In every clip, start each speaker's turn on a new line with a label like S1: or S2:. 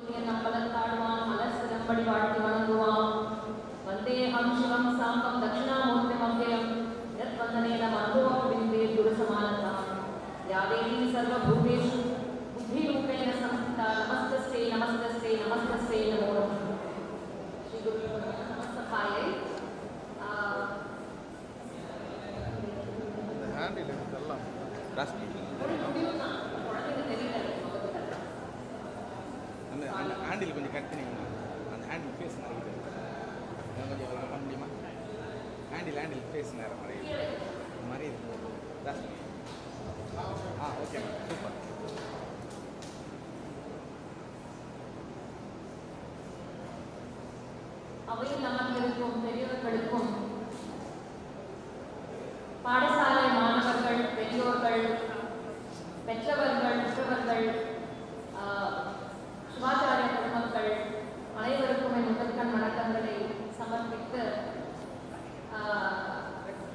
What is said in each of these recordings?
S1: நம்பலத்தாடுவான் மலர் சிலம்படி வாழ்த்தி வணங்குவான். வந்தேகம் சிவம் சாம்பம் தட்சிணாமூர்த்தி மவ்யம் யத்வந்தனேன மந்தோகம் விந்தே துரசமானதாம். யாதேவி சர்வபூதேஷு புத்திரூபேண சம்ஸ்திதா நமஸ்தஸ்யை நமஸ்தஸ்யை நமஸ்தஸ்யை நமோ நமः. ஸ்ரீ குரு நமஸ்காரை.
S2: ஹேண்டில் இதெல்லாம் அந்த ஹேண்டில் கொஞ்சம் கட் பண்ணிக்கணும். அந்த ஹேண்டில் ஃபேஸ் நிறைய கொஞ்சம் பண்ண முடியுமா? ஹேண்டில் ஃபேஸ் நேரம் மாதிரி இருக்கு. Okay super.
S1: அவையில் அமர்ந்திருக்கும் பெரியவர்களுக்கும் பாடசாலை மாணவர்கள், பெரியோர்கள், பெற்றவர்கள், மற்றவர்கள், சிவாச்சாரிய பெருமக்கள் அனைவருக்கும் என் முதற்கண் வணக்கங்களை சமர்ப்பித்து,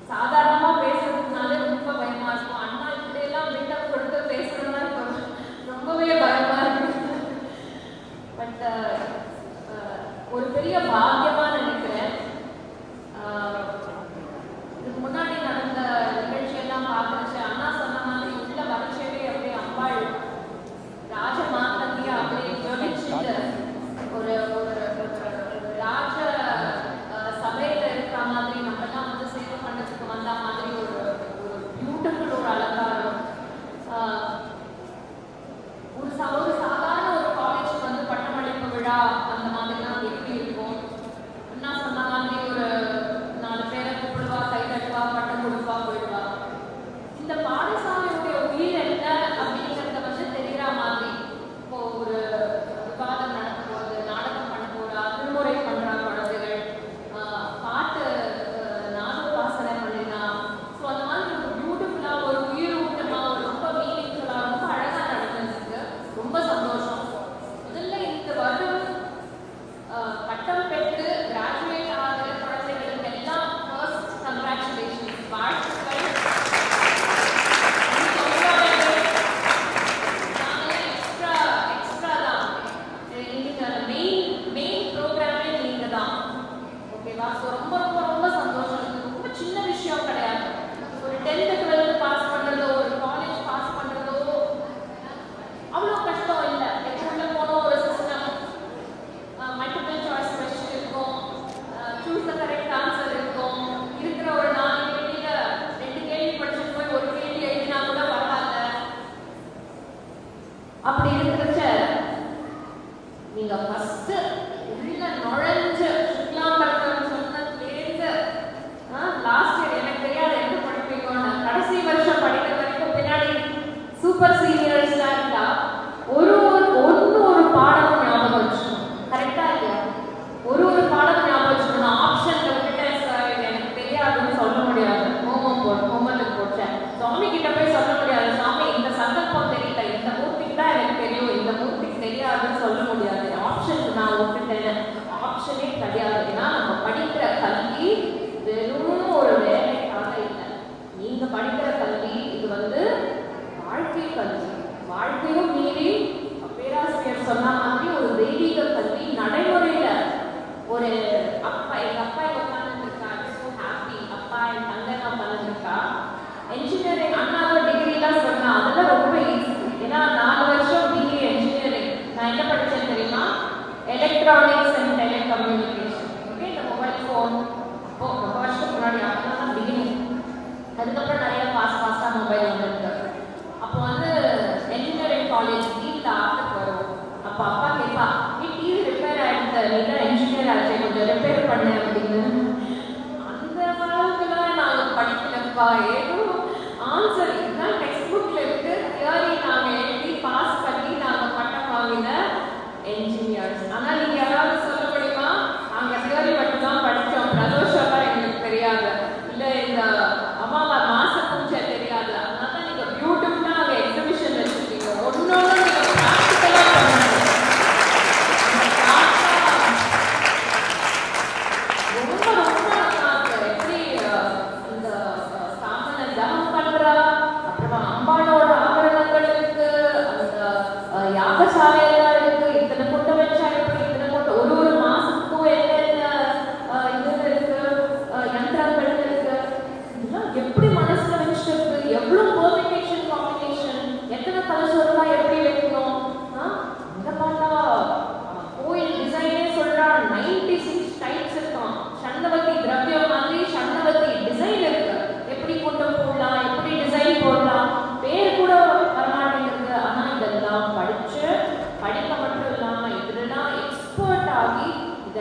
S1: சாதாரணமாக பேசுறதுனாலே ரொம்ப பயமா இருக்கும். அண்ணா இப்படியெல்லாம் விட்டம் கொடுத்து பேசுறதுனா ரொம்பவே பயமா இருக்கு. பட் ஒரு பெரிய பாக்கியமா நினைக்கிறேன். இதுக்கு முன்னாடி நடந்த நிகழ்ச்சியெல்லாம் பார்த்துச்சு. அண்ணா சொன்ன மாதிரி உள்ள வளர்ச்சியவே அப்படியே அம்பாள் ராஜமாதங்கிய அப்படியே ஜொலிச்சுட்டு ஒரு ராஜ சபையில இருக்கிற மாதிரி நம்மெல்லாம் வந்து சேவை பண்ணதுக்கு வந்த மாதிரி ஒரு பியூட்டிஃபுல் ஒரு அலங்காரம். ஒரு சாதாரண ஒரு காலேஜுக்கு வந்து பட்டமளிப்பு விழா அந்த மாதிரிலாம் எப்படி இருக்கும்? அண்ணா சொன்ன மாதிரி ஒரு 4 பேரை கூப்பிடுவா, கை தட்டுவா, பட்டம் கொடுப்பா, போயிடுவா. இந்த பாடசாலையுடைய உயிர் என்ன அப்படிங்கிறத வந்து தெரிகிற மாதிரி இப்போ ஒரு விவாதம் நடக்க போகுது, நாடகம் பண்ண போறா, திருமுறை பண்றா குழந்தைகள், பாட்டு நாதோபாசனை பண்ணினா. ஸோ அந்த மாதிரி ஒரு பியூட்டிஃபுல்லா, ஒரு உயிர் ஊட்டமா, ஒரு ரொம்ப மீனிங்ஃபுல்லா, ரொம்ப அழகா நடந்துருக்கு. ரொம்ப சந்தோஷம். முதல்ல இந்த வருடம் பட்டம் பெற்று கிராஜுவேட் ஆகிற குழந்தைகளுக்கு எல்லாம் ஃபர்ஸ்ட் கங்க்ராச்சுலேஷன்ஸ், வாழ்த்துக்கள். எக்ஸ்ட்ரா தான் இன்னைக்கு மெயின் ப்ரோக்ராமே நீங்க தான். ஓகேவா? ஸோ ரொம்ப ரொம்ப ரொம்ப சந்தோஷம். இது ரொம்ப சின்ன விஷயம் கிடையாது. ஒரு 10th 12th பாஸ் பண்றதோ, ஒரு காலேஜ் பாஸ் பண்றதோ அவ்வளோ கஷ்டம் இல்லை. உள்ள போனோம், ஒரு சிஸ்டம், மல்டிபிள் சாய்ஸ் கொஸ்டின் இருக்கும், சூஸ் த கரெக்ட் ஆன்சர் இருக்கும். இருக்கிற ஒரு 4 கேள்வியில 2 கேள்வி படிச்சுட்டு போய் ஒரு கேள்வி எழுதினா கூட பரவாயில்ல. அப்படி இருக்கிறச்ச நீங்க ஃபர்ஸ்ட் உள்ள நுழைஞ்சு சுக்லாம்பரத்தம் சொன்னதுலேருந்து லாஸ்ட் இயர் எனக்கு தெரியாது என்ன படிப்பீங்கன்னு, கடைசி வருஷம் படிக்கிற வரைக்கும் பின்னாடி சூப்பர் சீனியர்ஸ்லாம் இருந்தா ஒரு பாடமும் ஞாபகம் வச்சுக்கணும். கரெக்டா இல்லையா? ஒரு பாடமும் ஞாபகம் வச்சுக்கணும். ஆப்ஷன்ல விட்டுட்டேன் சார், எனக்கு தெரியாதுன்னு சொல்ல முடியாது. ஹோம்ஒர்க் போட்டேன், சுவாமி கிட்ட போய் சொல்ல முடியாது. சுவாமி இந்த சந்தர்ப்பம் தெரியல, இந்த மூர்த்திக்கு தான் எனக்கு தெரியும், இந்த மூர்த்திக்கு தெரியாதுன்னு சொல்ல முடியாது. ஆப்ஷனுக்கு நான் விட்டுட்டேன். ஆப்ஷனே கிடையாது. ஏன்னா நம்ம படிக்கிற கல்வி வெறும் ஒரு வேலைக்காக இல்லை. நீங்க படிக்கிற கல்வி இது வந்து வாழ்க்கை கல்வி. வாழ்க்கையும் மீறி பேராசிரியர் சொன்ன மாதிரி ஒரு தெய்வீக கல்வி நடைமுறையில. ஒரு அப்பா, எங்க அப்பா உட்காந்துருக்கா, ஸோ ஹாப்பி. அப்பா என் தங்கை நான் உட்காந்துருக்கா. என்ஜினியரிங் அண்ணாவோட டிகிரிலாம் சொன்னா அதெல்லாம் ரொம்ப ஈஸி. ஏன்னா 4 வருஷம் பிஏ என்ஜினியரிங். நான் என்ன படித்தேன் தெரியுமா? Electronics and telecommunication. ஓகே, இந்த மொபைல் ஃபோன் ரொம்ப வருஷத்துக்கு முன்னாடி அப்பதான் பிகினிங். அதுக்கப்புறம் நிறைய ஃபாஸ்டா மொபைல் வந்துருக்கு. அப்போ வந்து என்ஜினியரிங் காலேஜ் வீட்டில் ஆஃபர் வரும். அப்போ அப்பா கேட்பா, டிவி ரிப்பேர் ஆகிடுது, நீ தான் என்ஜினியர் ஆச்சு, கொஞ்சம் ரிப்பேர் பண்ண அப்படின்னு. அந்த அளவுக்குலாம் நாங்கள் படிக்கலப்பா. ஏதோ ஆன்சர் இதுதான் டெக்ஸ்ட் புக்கில் இருக்கு, தியரி நாங்கள் எழுதி பாஸ் பண்ணி நாங்கள் பட்டம் வாங்கின என்ஜினியர்ஸ். ஆனால் நீங்கள் யாராவது சொல்ல முடியுமா? நாங்கள் தியரி மட்டும் தான் படித்தோம், பிரதோஷம்லாம் எங்களுக்கு தெரியாது, இல்லை இந்த அம்மாவா மாச பூஜை தெரியாது. அதனால தான் நீங்கள் பியூட்டிஃபுல்லாக அங்கே எக்ஸிபிஷன் வச்சுருக்கீங்க. ஒன்னொன்று நீங்கள் ப்ராக்டிக்கலாக பண்ணுங்க. ரொம்ப ரொம்ப நல்லா இருக்கு. எப்படி இந்த சாமனை தவம் பண்ணுறா, அப்புறமா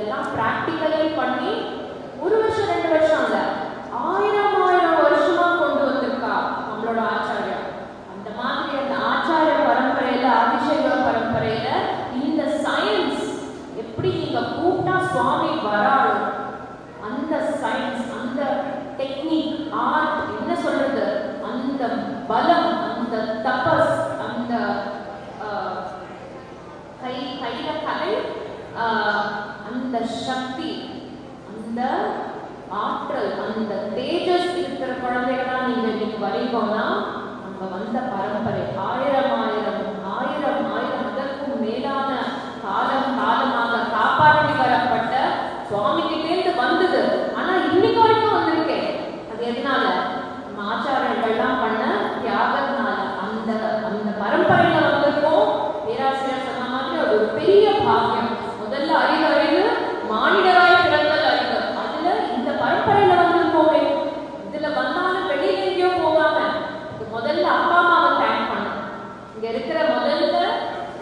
S1: இதெல்லாம் பிராக்டிக்கலே பண்ணி 1 வருஷம் 2 வருஷம் இல்ல, 1000 வருஷமா கொண்டு வந்திருக்கா நம்மளோட ஆச்சாரியா. அந்த மாதிரி அந்த ஆச்சாரிய பரம்பரையில, ஆதிசைவ பரம்பரையில இந்த சயின்ஸ் எப்படி நீங்க கூப்பிட்டா சுவாமி வராளோ அந்த சயின்ஸ், அந்த டெக்னிக், ஆர்ட், என்ன சொல்றது, அந்த பலம், அந்த தபஸ், அந்த கையில கலை, அந்த சக்தி, அந்த ஆற்றல், அந்த தேஜஸ் இருக்கிற குழந்தைகளா நீங்க இன்னைக்கு வரீங்கன்னா நம்ம வந்த பரம்பரை 1000 அதற்கும் மேலான காலமாக காப்பாற்றி வரப்பட்ட சுவாமி கிட்டேந்து வந்தது. ஆனா இன்னைக்கு வரைக்கும் வந்திருக்கேன். அது எதனால? நம்ம ஆச்சாரங்கள்லாம் பண்ண தியாகத்தினால. அந்த அந்த பரம்பரையில வந்திருக்கோம். பேராசிரியர் சொன்ன மாதிரி அது ஒரு பெரிய பாக்கியம். முதல்ல அறிவு மானிடராய் பிறந்தல் அறிவு. அதுல இந்த பரம்பரையில வந்திருக்கோமே, இதுல வந்தாலும் வெளியில எங்கேயோ போகாம முதல்ல அப்பா அம்மாவை தேங்க் பண்ணணும். இங்க இருக்கிற முதல்ல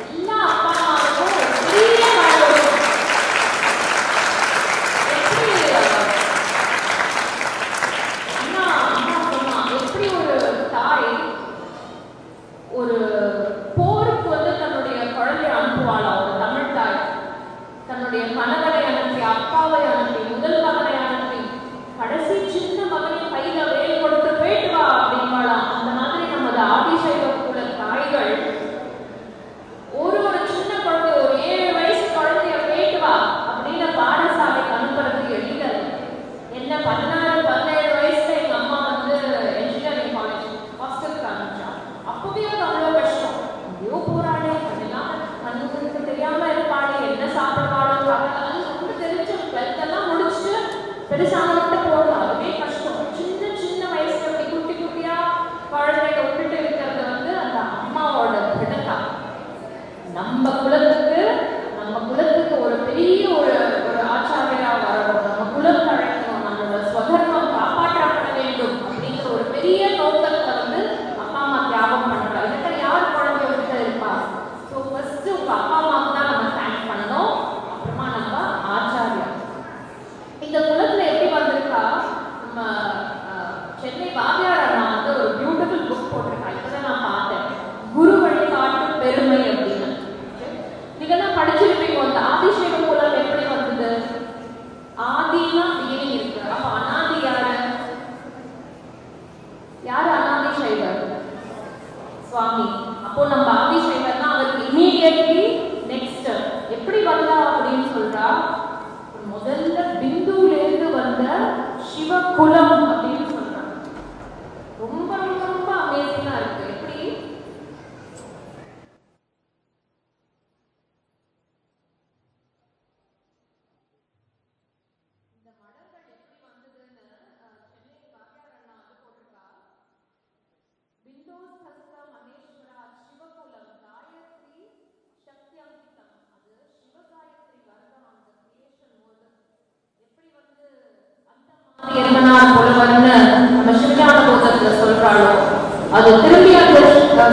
S1: எல்லா அப்பா அம்மாவுக்கும் பெரிய எப்படி ஒரு தாய் ஒரு போருக்கு வந்து தன்னுடைய குழந்தைய அனுப்புவாளா, ஒரு தமிழ் தாய் தன்னுடைய கணவரை அனுப்பி, அப்பாவை அனுப்பி, முதல் மகனை அனுப்பி, கடைசி சின்ன மகனை கையில வேல் கொடுத்து போயிட்டு வா அப்படின்வாளாம். அந்த மாதிரி நமது ஆதிசைவ குல தாய்கள் ஒரு சின்ன குழந்தை, ஒரு 7 வயசு குழந்தைய போயிட்டு வா அப்படின்னு பாடசாலைக்கு அனுப்புறது எளிதல்ல. என்ன 16-17 வயசுல எங்க அம்மா வந்து என்ஜினியரிங் காலேஜ் ஹாஸ்டலுக்கு அனுப்பிச்சா. அப்பவே அது அவ்வளவு கஷ்டம். ஐயோ போராடே, அதெல்லாம் கண்ணுக்கு தெரியாம இருப்பாளே, என்ன சாப்பிடுவாளோ, அது ரொம்ப தெரிஞ்சு 12th எல்லாம் முடிச்சுட்டு பெருசானவர்கிட்ட போகலாம். அதுவே கஷ்டம். சின்ன வயசுல அப்படி குட்டி குட்டியா குழந்தைய விட்டுட்டு இருக்கிறது வந்து அந்த அம்மாவோட விடக்கா. நம்ம குலத்துக்கு ஒரு பெரிய ஒரு ஆச்சாரியா வரணும், நம்ம குலம் தழைக்கணும், நம்மளோட ஸ்வதர்மம் காப்பாற்றப்பட வேண்டும் அப்படிங்கிற ஒரு பெரிய நோக்கத்தை வந்து அப்பா அம்மா தியாகம் பண்றா. இதுக்கு யார் குழந்தைய விட்டு இருப்பா? ஸோ ஃபர்ஸ்ட் உங்க அப்பா அம்மாவுக்கு தான் நம்ம தேங்க் பண்ணணும். அப்புறமா நம்ம ஆச்சாரியா. இந்த குலத்துல எப்படி வந்திருக்கா, நம்ம சென்னை வாத்தியார் அண்ணா வந்து ஒரு பியூட்டிஃபுல் புக் போட்டிருக்கா. இப்பதான் நான் பார்த்தேன், குரு வழிகாட்டு பெருமை அப்படின்னு. நீங்கெல்லாம் படிச்சிருப்பீங்க. அந்த ஆதிசைவ குலம் எப்படி வந்தது? ஆதினா பிகினிங் இருக்கு. அப்ப அனாதி யாரு அனாதிசைவர்? சுவாமி. அப்போ நம்ம ஆதிசைவர்னா அவருக்கு இமீடியட்லி நெக்ஸ்ட் எப்படி வந்தா அப்படின்னு சொல்றா. முதல்ல பிந்துல இருந்து வந்த சிவகுலம் அப்படின்னு சொல்றாங்க. ரொம்ப ரொம்ப ரொம்ப அமேசிங்கா இருக்கு. எப்படி இந்த மடங்கள் எப்படி வந்ததுன்னு சென்னை வாத்தியார் அண்ணா அது போட்டிருக்கா. பிந்தோஸ் ஹஸ்த மகேஸ்வரா சிவகுலம் காயத்ரி சக்தியங்கிதம். அது சிவகாயத்ரி வர்க்கம். அந்த கிரியேஷன் போது எப்படி வந்து அந்த எர்மனார் புலவர்னு நம்ம சிவஞான போதத்துல சொல்றாளோ, அது திரும்பி அந்த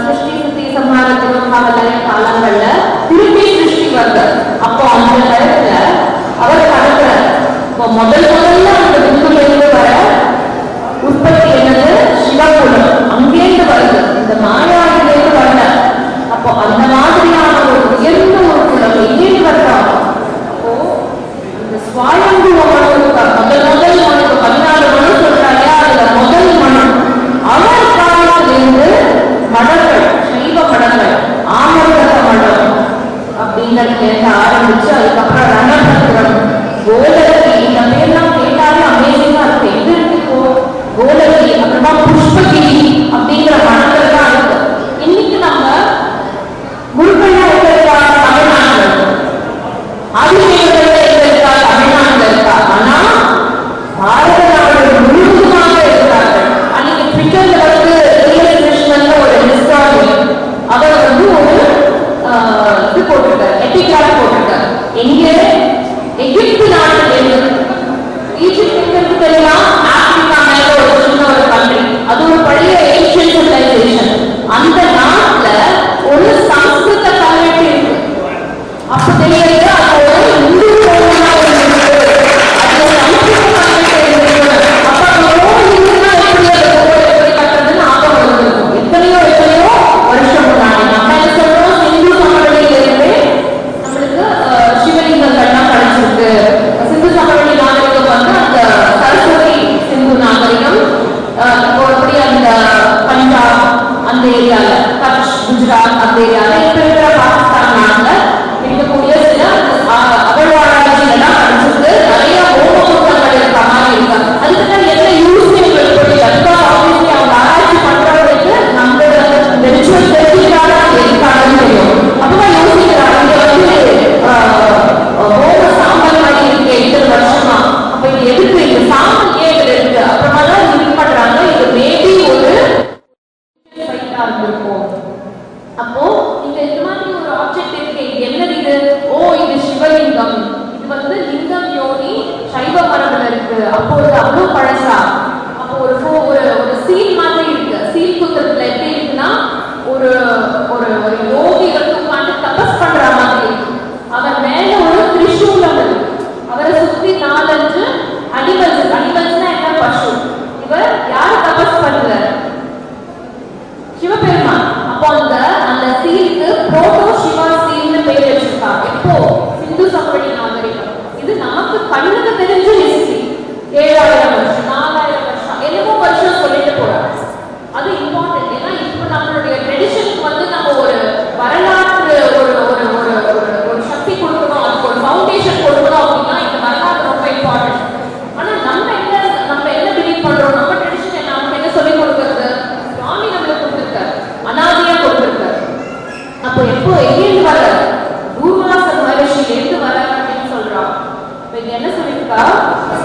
S1: சிருஷ்டி சித்தி சம்ஹார திருவம்பாவலய காலங்கள்ல திரும்பி சிருஷ்டி வருது. அப்போ அந்த நேரத்துல அவர் கடற்கிறார். இப்போ முதல்ல அந்த பிந்துல இருந்து வர உற்பத்தி என்னது? சிவகுலம். அங்கேருந்து வருது, இந்த மாயாவிலேருந்து வரல. அப்போ அந்த மாதிரியான ஒரு உயர்ந்த ஒரு குலம் எங்கேருந்து வருறாங்க? அப்போ அந்த சுவாயம்புவ மனு, முதல் மனுக்கு 14 மனு சொல்றாங்க. அதுல முதல் மனு அவர் காலத்திலிருந்து மடங்கள், சைவ மடங்கள், ஆமர்தக மடம் அப்படிங்கிறது ஆரம்பிச்சு அதுக்கப்புறம் ரணபத்திரம், கோலகி, இந்த பேர்லாம் கேட்டாலே அமேசிங்கா இருக்கு. எது இருக்கோ கோலகி, அப்புறமா புஷ்பகிரி அப்படிங்கிற மடங்கள் தான் இருக்கு. இன்னைக்கு நம்ம குருக்கள்லாம் எங்க இருக்கா? தமிழ்நாட்டில். ஆதிசைவர்கள் எங்க இருக்கா? தமிழ்நாட்டில் இருக்கா. ஆனா பாரத நாடு முழுவதுமாக இருக்கிறார்கள். அன்னைக்கு ட்விட்டர்ல வந்து கிருஷ்ணன் ஒரு ஹிஸ்டாரியன் அவர் வந்து ஒரு இது போட்டிருக்காரு, எபிகிராஃப் போட்டிருக்காரு. எங்க எகிப்து நாட்டிலிருந்து. ஈஜிப்ட் எங்களுக்கு தெரியும், ஆப்பிரிக்கா மேல ஒரு சின்ன ஒரு கண்ட்ரி. அது ஒரு பழைய ஏன்ஷியன் சிவிலைசேஷன். அந்த நாட்டுல ஒரு சம்ஸ்கிருத கல்வெட்டு இருக்கு. அப்ப தெரியாது, அது ஒரு இந்து கோவிலா ஒரு அப்போது அவ்வளோ பழசா. அப்போ ஒரு ஒரு சீல் மாதிரி இருக்கு. சீல் குத்துறதுல எப்படி இருக்குன்னா ஒரு ஒரு ஒரு யோகி வந்து உட்காந்து தபஸ் பண்ற மாதிரி இருக்கு. அவர் மேல ஒரு திரிசூலம் இருக்கு. அவரை சுத்தி 4-5 அனிமல்ஸ்னா என்ன, பசு. இவர் யாரு தபஸ் பண்றாரு? சிவபெருமான். அப்போ அந்த சீலுக்கு புரோட்டோ சிவா சீல்னு பேர் வச்சிருக்காங்க. இப்போ சிந்து சமவெளி நாகரிகம். இது நமக்கு கண்ணுக்கு தெரிஞ்ச ஹிஸ்டரி. 7000 வருஷம், 4000 வருஷம், என்னமோ வருஷம் சொல்லிட்டு போறாங்க. அது இம்பார்ட்டன்ட். ஏன்னா இப்போ நம்மளுடைய ட்ரெடிஷனுக்கு வந்து நம்ம ஒரு வரலாற்று ஒரு ஒரு ஒரு ஒரு சக்தி கொடுக்கணும், அதுக்கு ஒரு ஃபவுண்டேஷன் கொடுக்கணும் அப்படின்னா இந்த வரலாறு ரொம்ப இம்பார்ட்டன்ட். ஆனா நம்ம என்ன பிலீவ் பண்றோம்? நம்ம ட்ரெடிஷன் என்ன, நமக்கு என்ன சொல்லிக் கொடுக்கறது? சுவாமி நம்மளுக்கு கொடுத்துருக்காரு, அனாதையா கொடுத்துருக்காரு. அப்போ எப்போ எங்கேருந்து வர? தூர்வாச மகரிஷிலேருந்து வர அப்படின்னு சொல்றான். இப்போ இங்க என்ன சொல்லியிருக்கா?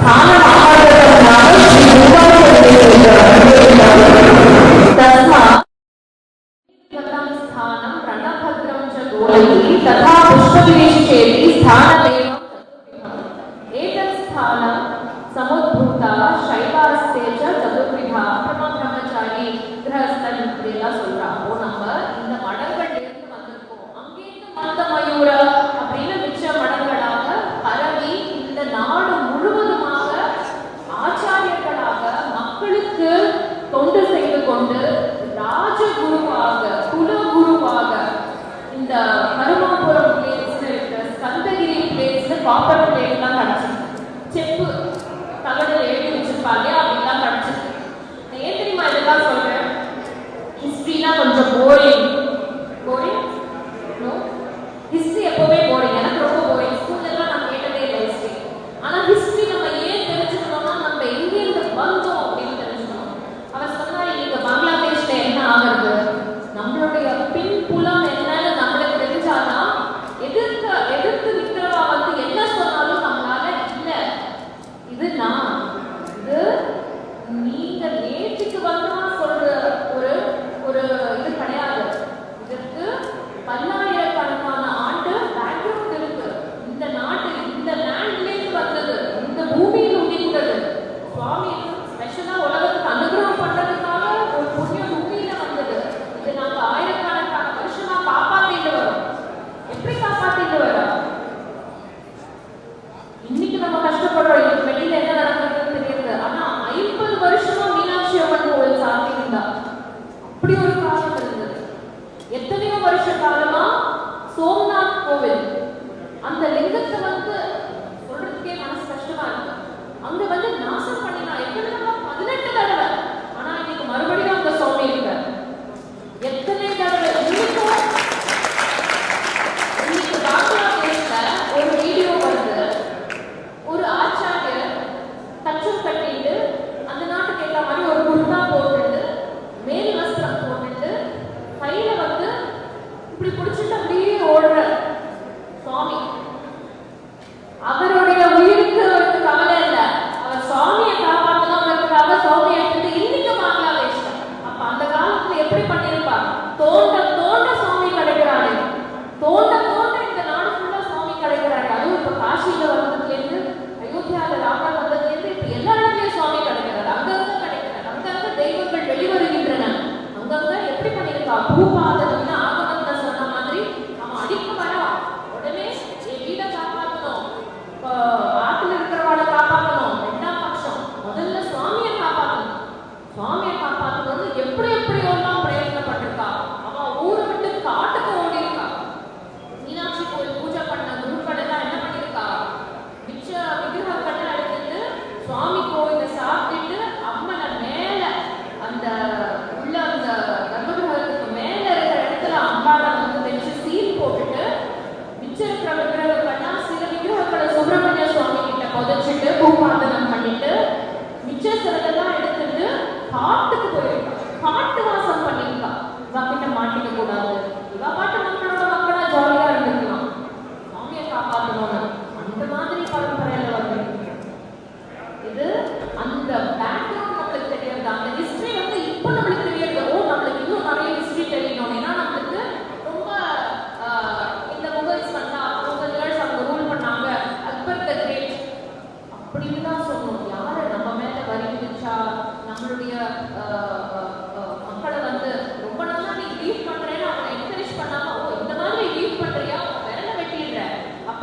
S1: ஸ்தானம் तथा पुष्पविशेषेति स्थानदेवं एतत् स्थानं समुद्भूता शैवास्ते च चतुर्विधा ब्रह्मचारी गृहस्थन இப்படிலாம் சொல்றாங்க. நம்ம இந்த மடங்கள்ல இருந்து வந்திருக்கோம். அங்கேருந்து மந்த மயூர அப்படின்னு மிச்ச மடங்களாக பரவி இந்த நாடு முழுவதுமாக ஆச்சாரியர்களாக மக்களுக்கு தொண்டு செய்து கொண்டு ராஜகுருவாக குலகுருவாக இந்த கருமாபுரம் பிளேஸ்ல இருக்கிற ஸ்கந்தகிரி பிளேஸ்ல காப்பர் பிளேட் எல்லாம் கிடைச்சிருக்கு. செப்பு தகடுல எழுதி வச்சிருப்பாங்க, அப்படிலாம் கிடைச்சிருக்கு. ஏன் தெரியுமா இதெல்லாம் சொல்றேன்? ஹிஸ்டரினா கொஞ்சம் போரிங். ஹிஸ்டரி எப்பவுமே போரிங். எனக்கு ரொம்ப போரிங். ஸ்கூல்ல எல்லாம் நான் கேட்டதே இல்லை ஹிஸ்டரி. ஆனா ஹிஸ்டரி நம்ம ஏன் தெரிஞ்சுக்கணும்னா நம்ம எங்கேருந்து வந்தோம் அப்படின்னு தெரிஞ்சுக்கணும். அவர் சொன்னாரு, இன்னைக்கு பங்களாதேஷ்ல என்ன ஆகுது, நம்மளுடைய பின்புலம் என்னன்னு நம்மளுக்கு தெரிஞ்சாதான் எதிர்த்து நிற்கிறவா வந்து என்ன சொன்னாலும் நம்மளால இல்ல இது நான் இது நீங்க நேற்றுக்கு வந்தா சொல்ற ஒரு ஒரு இது கிடையாது. இதற்கு பல்லாயிரக்கணக்கான ஆண்டு பேக்ரவுண்ட் இருக்கு. இந்த நாட்டு இந்த லேண்ட்லேருந்து வந்தது, இந்த பூமியில் உதிர்ந்தது. சுவாமி ஸ்பெஷலா உலகத்துக்கு அனுகிரகம் பண்றதுக்காக ஒரு புண்ணிய பூமியில வந்தது. இது நாங்க ஆயிரக்கணக்கான வருஷமா காப்பாத்திட்டு வரோம். எப்படி காப்பாத்திட்டு வரோம்? இன்னைக்கு நம்ம கஷ்டப்படுறோம். இன்னைக்கு வெளியில என்ன நடக்குதுன்னு தெரியுது. ஆனா 50 வருஷமா மீனாட்சி அம்மன் கோவில் சாத்தியிருந்தா அப்படி ஒரு காலம் இருந்தது. எத்தனையோ வருஷ காலமா சோம்நாத் கோவில் அந்த லிங்கத்தை வந்து சொல்றதுக்கே மனசு கஷ்டமா இருக்கு. அங்க வந்து நாசம் பண்ணினா எத்தனை 18 தடவை. ஆனா இன்னைக்கு மறுபடியும் அங்க சுவாமி இருக்காரு. எத்தனை தடவை இன்னைக்கு பங்களாதேஷ்ல ஒரு வீடியோ வருது. ஒரு ஆச்சாரியர் தச்சம் கட்டிட்டு அந்த நாட்டுக்கு ஏற்ற மாதிரி ஒரு குர்தா போட்டுட்டு மேல் வஸ்திரம் போட்டுட்டு கையில வந்து இப்படி பிடிச்சிட்டு அப்படியே ஓடுற சுவாமி. அவருடைய உயிருக்கு அவருக்கு கவலை இல்லை. அவர் சுவாமியை காப்பாற்றணுங்கிறதுக்காக சுவாமியை எடுத்துட்டு இன்னைக்கு பங்களாதேஷ்ல. அப்ப அந்த காலத்துல எப்படி பண்ணிருப்பா? தோண்ட தோண்ட சுவாமி கிடைக்கிறாரு. தோண்ட தோண்ட இந்த நாடு ஃபுல்லா சுவாமி கிடைக்கிறாரு. அதுவும் இப்ப காசியில வந்ததுல இருந்து அயோத்தியால ராம வந்ததுல இருந்து இப்ப எல்லா இடத்துலயும் சுவாமி கிடைக்கிறாரு. அங்கங்க கிடைக்கிறாரு. அங்கங்க தெய்வங்கள் வெளிவருகின்றன. அங்கங்க எப்படி பண்ணிருக்கா? பூபாதனம்னு ஆகமத்துல சொன்ன மாதிரி அவன் அடிக்க வரா. உடனே என் வீடை காப்பாற்றணும், ஆத்துல இருக்கிறவாளை காப்பாற்றணும். 2ஆம் பட்சம் முதல்ல சுவாமியை காப்பாற்றணும். சுவாமியை காப்பாற்றணும்னு எப்படி எப்படியெல்லாம் பிரயத்னப்பட்டிருக்கா. அவன் ஊரை விட்டு காட்டுக்கு ஓடி இருக்கா. மீனாட்சி கோயில் பூஜை பண்ண குருக்கள் எல்லாம் என்ன பண்ணிருக்கா? மிச்ச விக்கிரகத்தை எடுத்துட்டு சுவாமி கோயிலை சாப்பிட்டுட்டு அம்மனை மேல அந்த உள்ள அந்த கர்ப்பகிரகத்துக்கு மேல இருக்கிற இடத்துல அம்பாளை வந்து வச்சு சீல் போட்டுட்டு மிச்ச இருக்கிற விக்கிரகங்கள்னா சில விக்கிரகங்களை சுப்பிரமணிய சுவாமி கிட்ட புதைச்சிட்டு பூபாதனம் பண்ணிட்டு மிச்ச சிலதெல்லாம் எடுத்துட்டு காட்டுக்கு போயிருக்கா. காட்டு வாசம் பண்ணிருக்கா. இவா கிட்ட மாட்டிக்க கூடாது, இவா பாட்டு மக்களோட மக்களா ஜாலியா இருந்துக்கலாம், சுவாமியை காப்பாற்றணும்னு அந்த மாதிரி பரம்பரையில வந்து இது அந்த பேக்ரவுண்ட் நம்மளுக்கு தெரியாது. அந்த ஹிஸ்டரி வந்து இப்போ நம்மளுக்கு தெரியாது. ஓ, நம்மளுக்கு இன்னும் நிறைய ஹிஸ்டரி தெரியணும். ஏன்னா நம்மளுக்கு ரொம்ப இந்த முகல்ஸ் வந்தா முகல்ஸ் அவங்க ரூல் பண்ணாங்க, அக்பர் த கிரேட் அப்படின்னு தான் சொல்லணும். யார்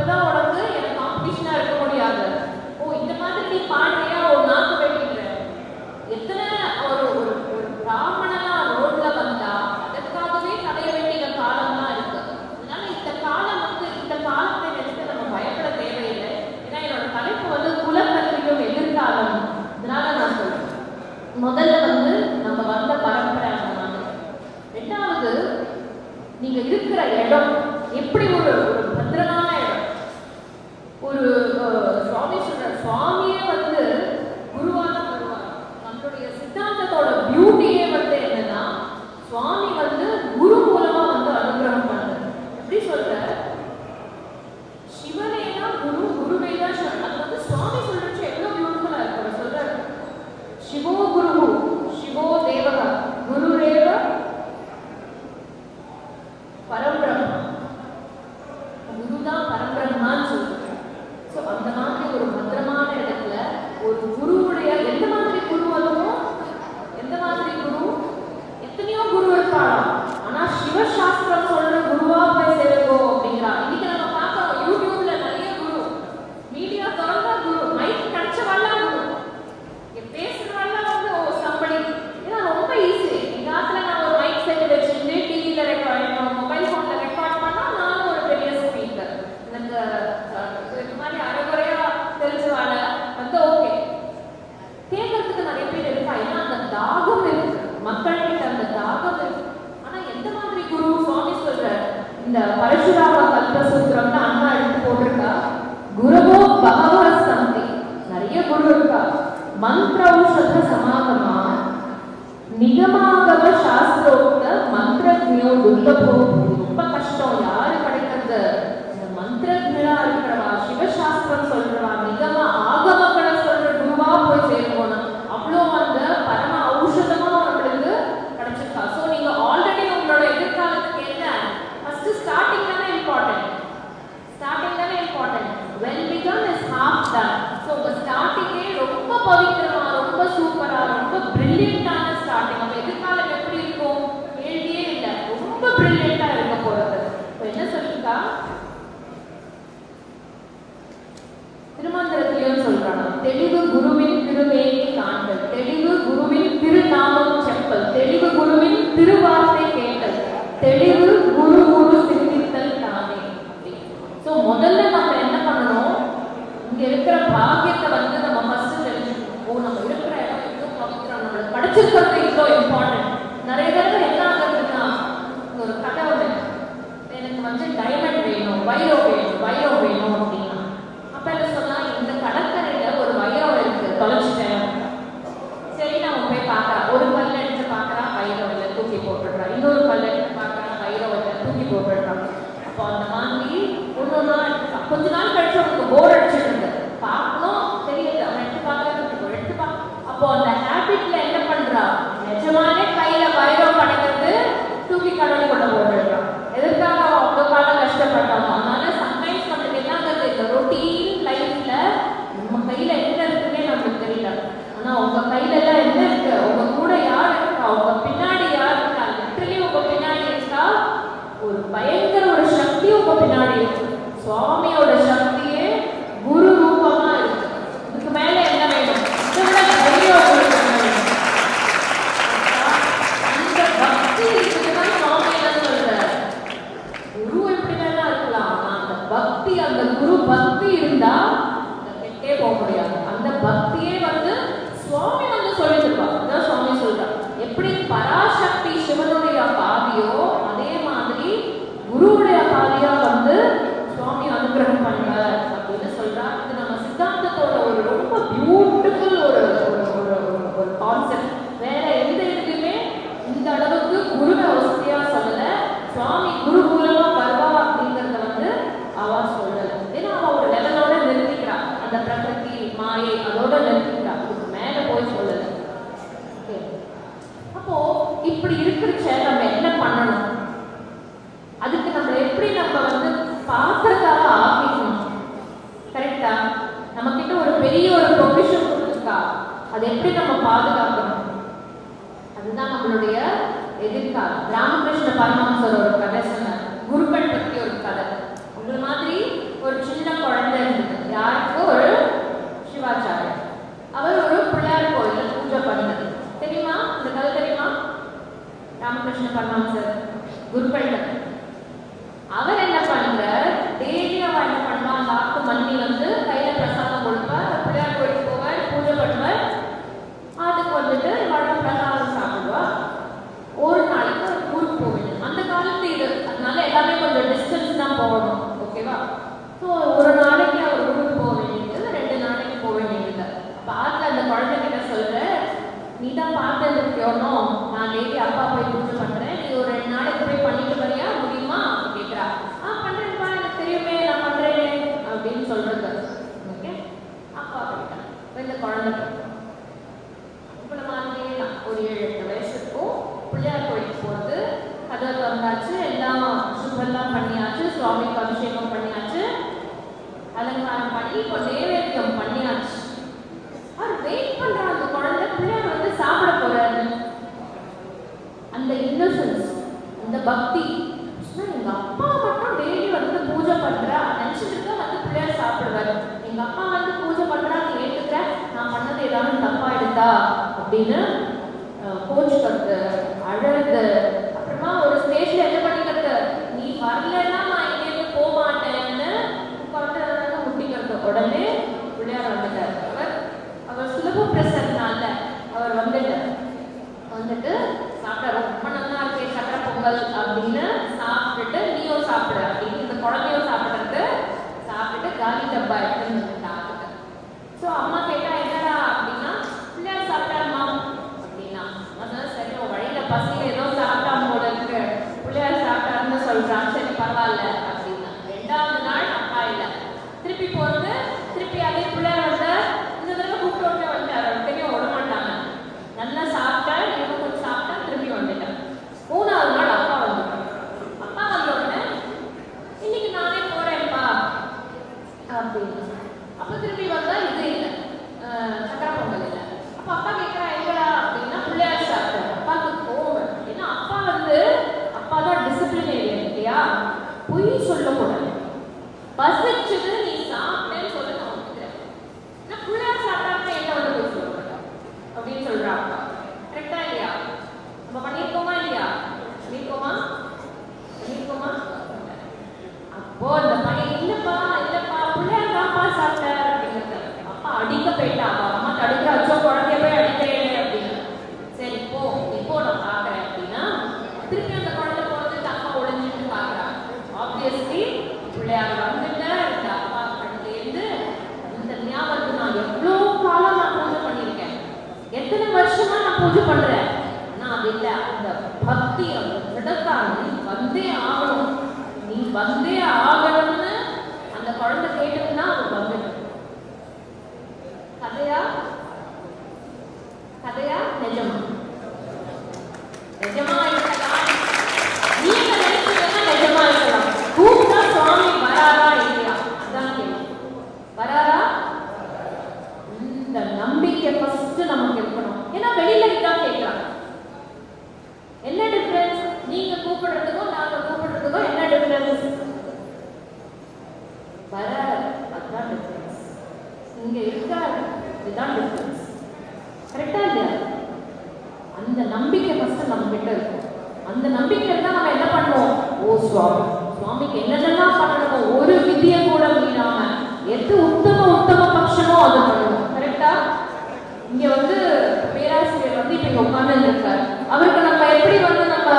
S1: அப்பதான் உனக்கு எனக்கு காம்படிஷனா இருக்க முடியாது. ஓ இந்த மாதிரி நீ பாடுறியா, ஒரு நாக்கு வெட்டிடுற. எத்தனை ஒரு ஒரு ஒரு பிராமணனா ரோட்ல வந்தா அதற்காகவே தலைய வெட்டின காலம்லாம் இருக்கு. அதனால இந்த காலம் வந்து இந்த காலத்தை நினைத்து நம்ம பயப்பட தேவையில்லை. ஏன்னா என்னோட தலைப்பு வந்து குலக்கல்வியும் எதிர்காலம். அதனால நான் சொல்றேன், முதல்ல வந்து நம்ம வந்த பரம்பரை அந்த மாதிரி. ரெண்டாவது, நீங்க இருக்கிற இடம் எப்படி ஒரு ஒரு பத்திரமான இடம். ஒரு சுவாமி சொல்ற, சுவாமியே வந்து குருவான வருவார். நம்மளுடைய சித்தாந்தத்தோட பியூட்டியே வந்து என்னன்னா, சுவாமி வந்து குரு மூலமா வந்து அனுகிரகம் பண்றது. எப்படி சொல்ற, சிவனே தான் குரு, குருவே தான் சிவன். அது வந்து சுவாமி சொல்றது எவ்வளவு பியூட்டிஃபுல்லா இருக்கு. அவர் சொல்ற, சிவோ குரு சிவோ தேவக குருரேவ பரம்பிரம்மா. குருதான் பரம்பிரம்மான்னு சொல்றாங்க. ஸோ அந்த மாதிரி ஒரு பத்திரமான இடத்துல ஒரு குருவுடைய எந்த மாதிரி குரு அதுவும், எந்த மாதிரி குரு, எத்தனையோ குரு இருப்பாளாம். ஆனா சிவசாஸ்திரம் சொல்ற குருவா போய் சேருங்கோ அப்படிங்கிறா. இன்னைக்கு நம்ம பார்க்கறோம் யூடியூப்ல நிறைய குரு, மீடியா திறந்தா குரு, மைக் கிடைச்சவெல்லாம் குரு, பேசுறவெல்லாம் வந்து ஓ சம்பளி. ஏன்னா ரொம்ப ஈஸி. எங்க ஆத்துல நான் ஒரு மைக் செட் வச்சுட்டு டிவியில ரெக்கார்ட், மொபைல் போன்ல ரெக்கார்ட் பண்ணா நானும் ஒரு பெரிய ஸ்பீக்கர். எனக்கு இது மாதிரி அரைகுறையா தெரிஞ்சவாழ வந்து ஓகே. கேட்கறதுக்கு நிறைய பேர் இருக்கா. ஏன்னா அந்த தாகம் இருக்கு, மக்கள்கிட்ட அந்த தாகம் இருக்கு. ஆனா எந்த மாதிரி குரு, சுவாமி சொல்ற இந்த பரசுராம கல்பசூத்திரம்னு அண்ணா எடுத்து போட்டிருக்கா. குருவோ பகவ சந்தி, நிறைய குரு இருக்கா. மந்திரௌஷத சமாகமா நிகமாகவ சாஸ்திரோக்த மந்திரஜ்ஞோ துர்லபோ. ரொம்ப கஷ்டம் யாரு கிடைக்கிறது. இந்த மந்திரஜ்ஞா இருக்கிறவா, சிவசாஸ்திரம் சொல்றவா, நிகம ஆகமங்களை சொல்ற குருவா போய் சேரணும். அவ்வளோ அந்த பரம ஔஷதமா நம்மளுக்கு கிடைச்சிருக்கா. ஸோ நீங்க ஆல்ரெடி உங்களோட எதிர்காலத்துக்கு என்ன, ஃபர்ஸ்ட் ஸ்டார்டிங் தானே இம்பார்ட்டன்ட். ஸ்டார்டிங் தானே important. Well begun is half done. So உங்க ஸ்டார்டிங்கே ரொம்ப பவித்திரமா, ரொம்ப சூப்பரா, ரொம்ப பிரில்லியண்டான ஸ்டார்டிங். நம்ம எதிர்காலம் எப்படி இருக்கும் கேள்வியே இல்லை, ரொம்ப பிரில்லியண்டா இருக்க போறது. இப்போ என்ன சொல்லிருக்கா, திருமந்திரத்திலையும் சொல்றாங்க, தெளிவு குருவின் திருமேனி காண்பல், தெளிவு குருவின் திருநாமம் செப்பல், தெளிவு குருவின் திருவார்த்தை கேட்டல், தெளிவு குரு குரு சிந்தித்தல் தானே. ஸோ முதல்ல நம்ம என்ன பண்ணணும், இங்க இருக்கிற பாக்கியத்தை வந்து நம்ம ஃபர்ஸ்ட் தெரிஞ்சுக்கணும். ஓ நம்ம இருக்கிற இடம் இன்னும் பவித்திரம், நம்மளுக்கு படிச்சிருக்கிறது இவ்வளோ இம்பார்ட்டன்ட். நிறைய பேருக்கு என்ன ஆகுதுன்னா, ஒரு கதை ஒன்று, எனக்கு வந்து டைமண்ட் வேணும், வைரம் வேணும், வைரம் வேணும் அப்படின்னா, அப்ப என்ன சொன்னா, இந்த கடற்கரையில ஒரு வைரம் இருக்கு, தொலைச்சிட்டேன். சரி நம்ம போய் பார்க்கறா, ஒரு கல் எடுத்து பார்க்கறா, வைரம் இல்லை, தூக்கி போட்டுடுறா. இன்னொரு கல் எடுத்து பார்க்கறா, வைரம் இல்லை, தூக்கி போட்டுடுறா. அப்போ அந்த மாதிரி ஒன்னொன்னா கொஞ்ச நாள் கழிச்சு அவனுக்கு போர் அடிச்சுட்டு இருக்கு, பார்க்கணும் தெரியுது, அவன் எடுத்து பார்க்கறது எடுத்து அப்போ அந்த ஹேபிட்ல என்ன பண்றா, நிஜமானே கையில வைரம் கிடைக்கிறது, தூக்கி கடலை கொண்டு போட்டுடுறான். எதற்காக அவ்வளோ காலம் கஷ்டப்பட்டாங்க. அதனால சம்டைம்ஸ் நம்மளுக்கு என்ன ஆகுது, இந்த ரொட்டீன் லைஃப்ல நம்ம கையில என்ன இருக்குன்னே நம்மளுக்கு தெரியல. ஆனா உங்க கையில எல்லாம் என்ன இருக்கு, உங்க கூட யார் இருக்கா, உங்க பின்னாடி யார் இருக்கா, லிட்டரலி உங்க பின்னாடி இருக்கா ஒரு பயங்கர ஒரு சக்தி உங்க பின்னாடி இருக்கு. சுவாமியோட சக்தியே குரு ரூபமா இருக்கு. இதுக்கு மேல என்ன வேணும், இதை விட நிறைய இந்த பக்தி இருக்குதுதான். சுவாமி என்ன சொல்ற, குரு எப்படி வேணா இருக்கலாம், அந்த பக்தி, அந்த குரு பக்தி இருந்தா கெட்டே போக முடியாது. அந்த பக்தியே வந்து சுவாமி வந்து சொல்லிருப்பாங்க. அதான் சுவாமி சொல்றாங்க, எப்படி பராசக்தி சிவனுடைய பாதியோ அதே மாதிரி குருவுடைய பாதியா வந்து சுவாமி அனுகிரகம் பண்றார் அப்படின்னு சொல்றாங்க. இது நம்ம சித்தாந்தத்தோட ஒரு ரொம்ப பியூட்டிஃபுல் ஒரு ஒரு கான்செப்ட். வேற எந்த இதுக்குமே இந்த அளவுக்கு குருவை வசதியா சொல்லல. சுவாமி குரு மூலமா வருவா அப்படிங்கறத வந்து அவ சொல்லல. ஏன்னா அவ ஒரு லெவலோட நிறுத்திக்கிறா, அந்த பிரகிருதி மாயை அதோட நிறுத்திக்கிறா, மேல போய் சொல்லல. அப்போ இப்படி இருக்கிறச்ச நம்ம என்ன பண்ணணும், அதுக்கு நம்ம எப்படி நம்ம வந்து பாக்குறதாக ஆக்கிக்கணும். கரெக்டா, நம்ம கிட்ட ஒரு பெரிய ஒரு ப்ரொஃபஷன் கொடுத்துருக்கா, அதை எப்படி நம்ம பாதுகாக்கணும், அதுதான் நம்மளுடைய எதிர்காலம். ராமகிருஷ்ண பரமஹம்சர் ஒரு கதை சொன்னார், குருக்கள் பற்றி ஒரு கதை. உங்களை மாதிரி ஒரு சின்ன பண்ணி இப்போ நைவேத்தியம் பண்ணியாச்சு. அவர் வெயிட் பண்ற அந்த குழந்தை பிள்ளையார் வந்து சாப்பிட போறாரு. அந்த இன்னசென்ஸ், அந்த பக்தி, எங்க அப்பா மட்டும் டெய்லி வந்து பூஜை பண்றா நினைச்சிட்டு வந்து பிள்ளையார் சாப்பிடுவாரு. எங்க அப்பா வந்து பூஜை பண்றான்னு ஏத்துக்கிற, நான் பண்ணது ஏதாவது தப்பா எடுத்தா அப்படின்னு கோச்சுக்கிறது, அழகு. அப்புறமா ஒரு ஸ்டேஜ்ல என்ன பண்ணிக்கிறது, நீ வரலன்னா நான் எங்கேயுமே போக மாட்டேன்னு உட்காந்து முட்டிக்கிறது. உடனே பிள்ளையார் வந்துட்டார். அவர் சுலப பிரசன்னால அவர் வந்துட்டு சாப்பிட ரொம்ப நல்லா இருக்கே சக்கரை பொங்கல் அப்படின்னு சாப்பிட்டுட்டு நீயும் சாப்பிடு அப்படின்னு இந்த குழந்தையும் சாப்பிட்டு காலி டப்பா எடுத்துன்னு வந்துட்டாங்க. ஸோ அம்மா கேட்டா என்னடா அப்படின்னா, பிள்ளையார் சாப்பிட்டாருமா அப்படின்னா. அதான் சரி, வழியில பசங்க ஏதோ சாப்பிட்டா போல இருக்கு, பிள்ளையார் சாப்பிட்டாருன்னு சொல்றான், சரி பரவாயில்ல அப்படின்னா. 2வது நாள் அப்பா இல்லை, திருப்பி போறது, திருப்பி அதே பிள்ளையார் வந்து இந்த தடவை கூப்பிட்டு வந்துட்டாரு. தெரியும் விட மாட்டாங்க. நல்லா சாப்பிட்டா இன்னும் கொஞ்சம் சாப்பிட்டா திருப்பி வந்துட்டேன். 3வது நாள் அப்பா வந்துட்டாங்க. அப்பா வந்த உடனே இன்னைக்கு நானே போறேன்ப்பா அப்படின்னு. அப்ப திருப்பி வந்தா இது இல்லை, சக்கரை பொங்கல் இல்லை. அப்ப அப்பா கேட்கிறா எங்கடா அப்படின்னா, பிள்ளையார் சாப்பிட்டாரு. அப்பாவுக்கு கோவம். ஏன்னா அப்பா தான் டிசிப்ளினேரியன் இல்லையா, பொய் சொல்லக்கூடாது. பசிச்சது நீ சாப்பிட்டேன்னு சொல்ல நான் வந்துக்கிறேன், நான் பிள்ளையார் சாப்பிட்டாருன்னு என்ன வந்து பொய் சொல்லக்கூடாது அப்படின்னு சொல்றா அப்பா. கரெக்டா இல்லையா? நம்ம பண்ணிருக்கோமா இல்லையா? பண்ணிருக்கோமா? அப்போ அந்த பையன் இல்லப்பா பிள்ளையார் தான்ப்பா சாப்பிட்டார் அப்படிங்கிறது. அப்பா அடிக்க போயிட்டா. அம்மா தடுக்கிற, அச்சோ குழந்தைய போய் அடிக்கிறேன் அப்படின்னு. சரி இப்போ நான் பாக்குறேன் அப்படின்னா, திருப்பி அந்த குழந்தை போறது அம்மா ஒளிஞ்சிட்டு பாக்குறான். ஆப்வியஸ்லி பிள்ளையார் வந்துட்டு இந்த அப்பா கண்ணிலேருந்து இந்த ஞாபகத்துக்கு நான் எவ்வளோ காலம் நான் பூஜை பண்ணியிருக்கேன், எத்தனை வருஷமா நான் பூஜை பண்றேன். ஆனா அது இல்லை, அந்த பக்தி, அந்த விடத்தான் நீ வந்தே ஆகணும்னு அந்த குழந்தை கேட்டதுன்னா அது வந்துடும். கதையா நிஜமா இருக்கலாம். நீங்க நினைச்சீங்கன்னா நிஜமா இருக்கலாம். கூப்பிட்டா சுவாமி வராரா இல்லையா அதான் கேள்வி. வராரா? இந்த நம்பிக்கை ஃபர்ஸ்ட் நமக்கு இருக்கணும். ஏன்னா வெளியில இதான் கேட்கறாங்க. என்ன டிஃபரன்ஸ்? நீங்க கூப்பிடுறதுக்கும் நாங்க கூப்பிடுறதுக்கும் என்ன டிஃபரன்ஸ்? வராது, அதுதான் டிஃபரன்ஸ். இங்க இருக்காது, இதுதான் டிஃபரன்ஸ். கரெக்டா இல்லையா? அந்த நம்பிக்கை ஃபர்ஸ்ட் நம்ம கிட்ட இருக்கும். அந்த நம்பிக்கை இருந்தா நம்ம என்ன பண்ணுவோம்? ஓ சுவாமிக்கு என்னென்னலாம் பண்ணணுமோ ஒரு விதியை கூட மீறாம எது உத்தம பட்சமோ அதை பண்ணுவோம். கரெக்டா? இங்க வந்து பேராசிரியர் வந்து இப்ப இங்க உட்கார்ந்து இருக்காரு. அவருக்கு நம்ம எப்படி வந்து நம்ம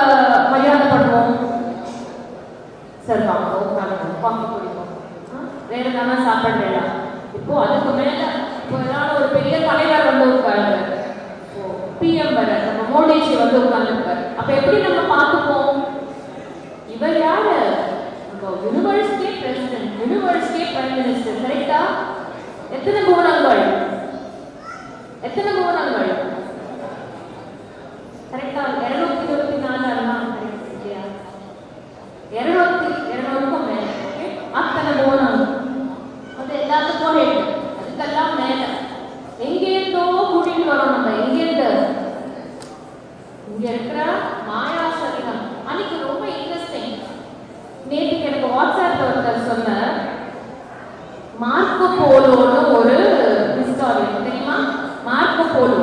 S1: மரியாதை பண்ணுவோம்? சார் வாங்க உட்காந்து காஃபி குடிப்போம், வேற தானே சாப்பிடுறா. இப்போ அதுக்கு மேல இப்போ ஏதாவது ஒரு பெரிய தலைவர் வந்து உட்காரு, பிஎம் வர நம்ம மோடிஜி வந்து உட்கார்ந்துருக்காரு. அப்ப எப்படி நம்ம பார்த்துப்போம்? இவர் யாரு? நம்ம university president, university prime minister. கரெக்டா? எத்தனை பூரணங்கள்? கரெக்டா? 224 அதான் இல்லையா? 200க்கும் மேல அத்தனை பூரணம். அது எல்லாத்துக்கும் ஹெட், அதுக்கெல்லாம் மேல எங்கேருந்தோ கூட்டிட்டு வரோம் நம்ம. எங்கேருந்து? இங்க இருக்கிற மாயா சரீரம். அன்னைக்கு ரொம்ப இன்ட்ரெஸ்டிங். நேற்றுக்கு எனக்கு வாட்ஸ்அப்ல ஒருத்தர் சொன்ன, மார்க்கோ போலோன்னு ஒரு ஹிஸ்டாரியன் தெரியுமா? மார்க்கோ போலோ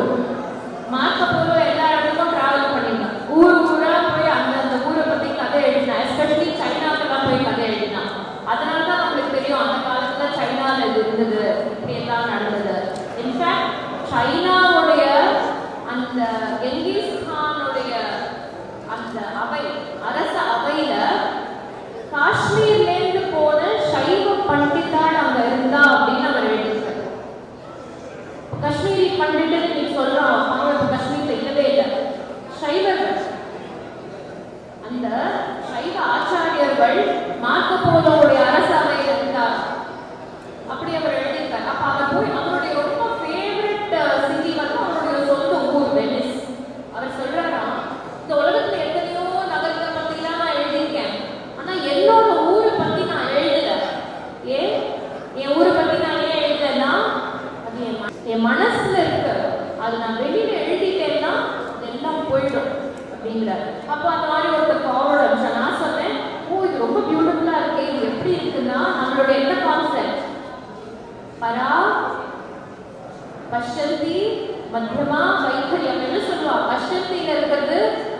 S1: எல்லா இடத்துக்கும் டிராவல் பண்ணிருந்தான். ஊரா போய் அந்த ஊரை பத்தி கதை எழுதினான். எஸ்பெஷலி சைனாக்கெல்லாம் போய் கதை எழுதினான். அதனாலதான் நம்மளுக்கு தெரியும் அந்த காலத்துல சைனால இது இருந்தது, இப்படி எல்லாம் நடந்தது. இன்ஃபேக்ட் சைனாவுடைய அந்த கெங்கிஸ் கானுடைய அந்த அவை, அரச அவையில காஷ்மீர்ல இருந்து போன சைவ பண்டிதான் அங்க இருந்தா அப்படின்னு அவர் எழுதியிருக்காரு. காஷ்மீரி பண்டிட்டு நீ சொல்றோம், அவங்க காஷ்மீர்ல இல்லவே இல்லை. சைவர்கள், அந்த சைவ ஆச்சாரியர்கள் மார்க்கோ போலோவுடைய அரச அவையில இருந்தார் அப்படி அவர் எழுதியிருக்காரு. அப்ப அவர் போய் அவருடைய ரொம்ப ஃபேவரட் சிட்டி வந்து அவருடைய சொந்த ஊர் வெனிஸ். அவர் சொல்றாரா, இந்த உலகத்துல எத்தனையோ நகரத்தை பத்தி எல்லாம் நான் எழுதியிருக்கேன், ஆனா என்னோட ஊரை பத்தி நான் எழுதல. ஏன் என் ஊரை பத்தி நான் என் மனசுல இருக்கு, அது நான் வெளியில எழுதிட்டேன்னா எல்லாம் போயிடும் அப்படிங்கிறார். அப்போ அந்த மாதிரி ஒருத்தர் ஃபார்வர்ட் அடிச்சா நான் சொன்னேன், ஓ இது ரொம்ப பியூட்டிஃபுல்லா இருக்கு, இது எப்படி இருக்குன்னா நம்மளோட என்ன கான்செப்ட், பரா பஷ்யந்தி மத்தியமா வைகரி அப்படின்னு சொல்லுவா. பஷ்யந்தியில இருக்கிறது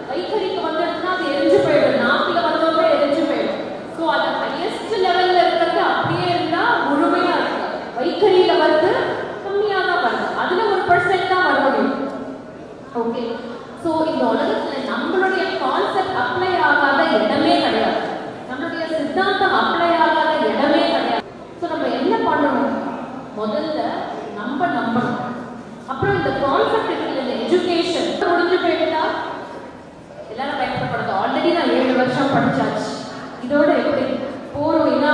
S1: வைகரிக்கு வந்துட்டுனா அது எரிஞ்சு போயிடும், நாக்குல வந்தோட எரிஞ்சு போயிடும். ஸோ அது ஹையஸ்ட் லெவல்ல இருக்கிறது அப்படியே இருந்தா முழுமையா இருக்கு. வைகரியில வந்து கம்மியா தான் வருது, அதுல 1% தான் வர முடியும். ஓகே, ஸோ இந்த உலகத்துல நம்மளுடைய கான்செப்ட் அப்ளை ஆகாத இடமே கிடையாது, நம்மளுடைய சித்தாந்தம் அப்ளை ஆகாத இடமே கிடையாது. ஸோ நம்ம என்ன பண்ணணும், முதல்ல நம்பணும். அப்புறம் இந்த கான்செப்ட் இருக்குல்ல, இந்த எஜுகேஷன் முடிஞ்சு போயிட்டா எல்லாரும் பயன்படுறது. ஆல்ரெடி நான் 7 வருஷம் படிச்சாச்சு, இதோட எப்படி போறோம் என்ன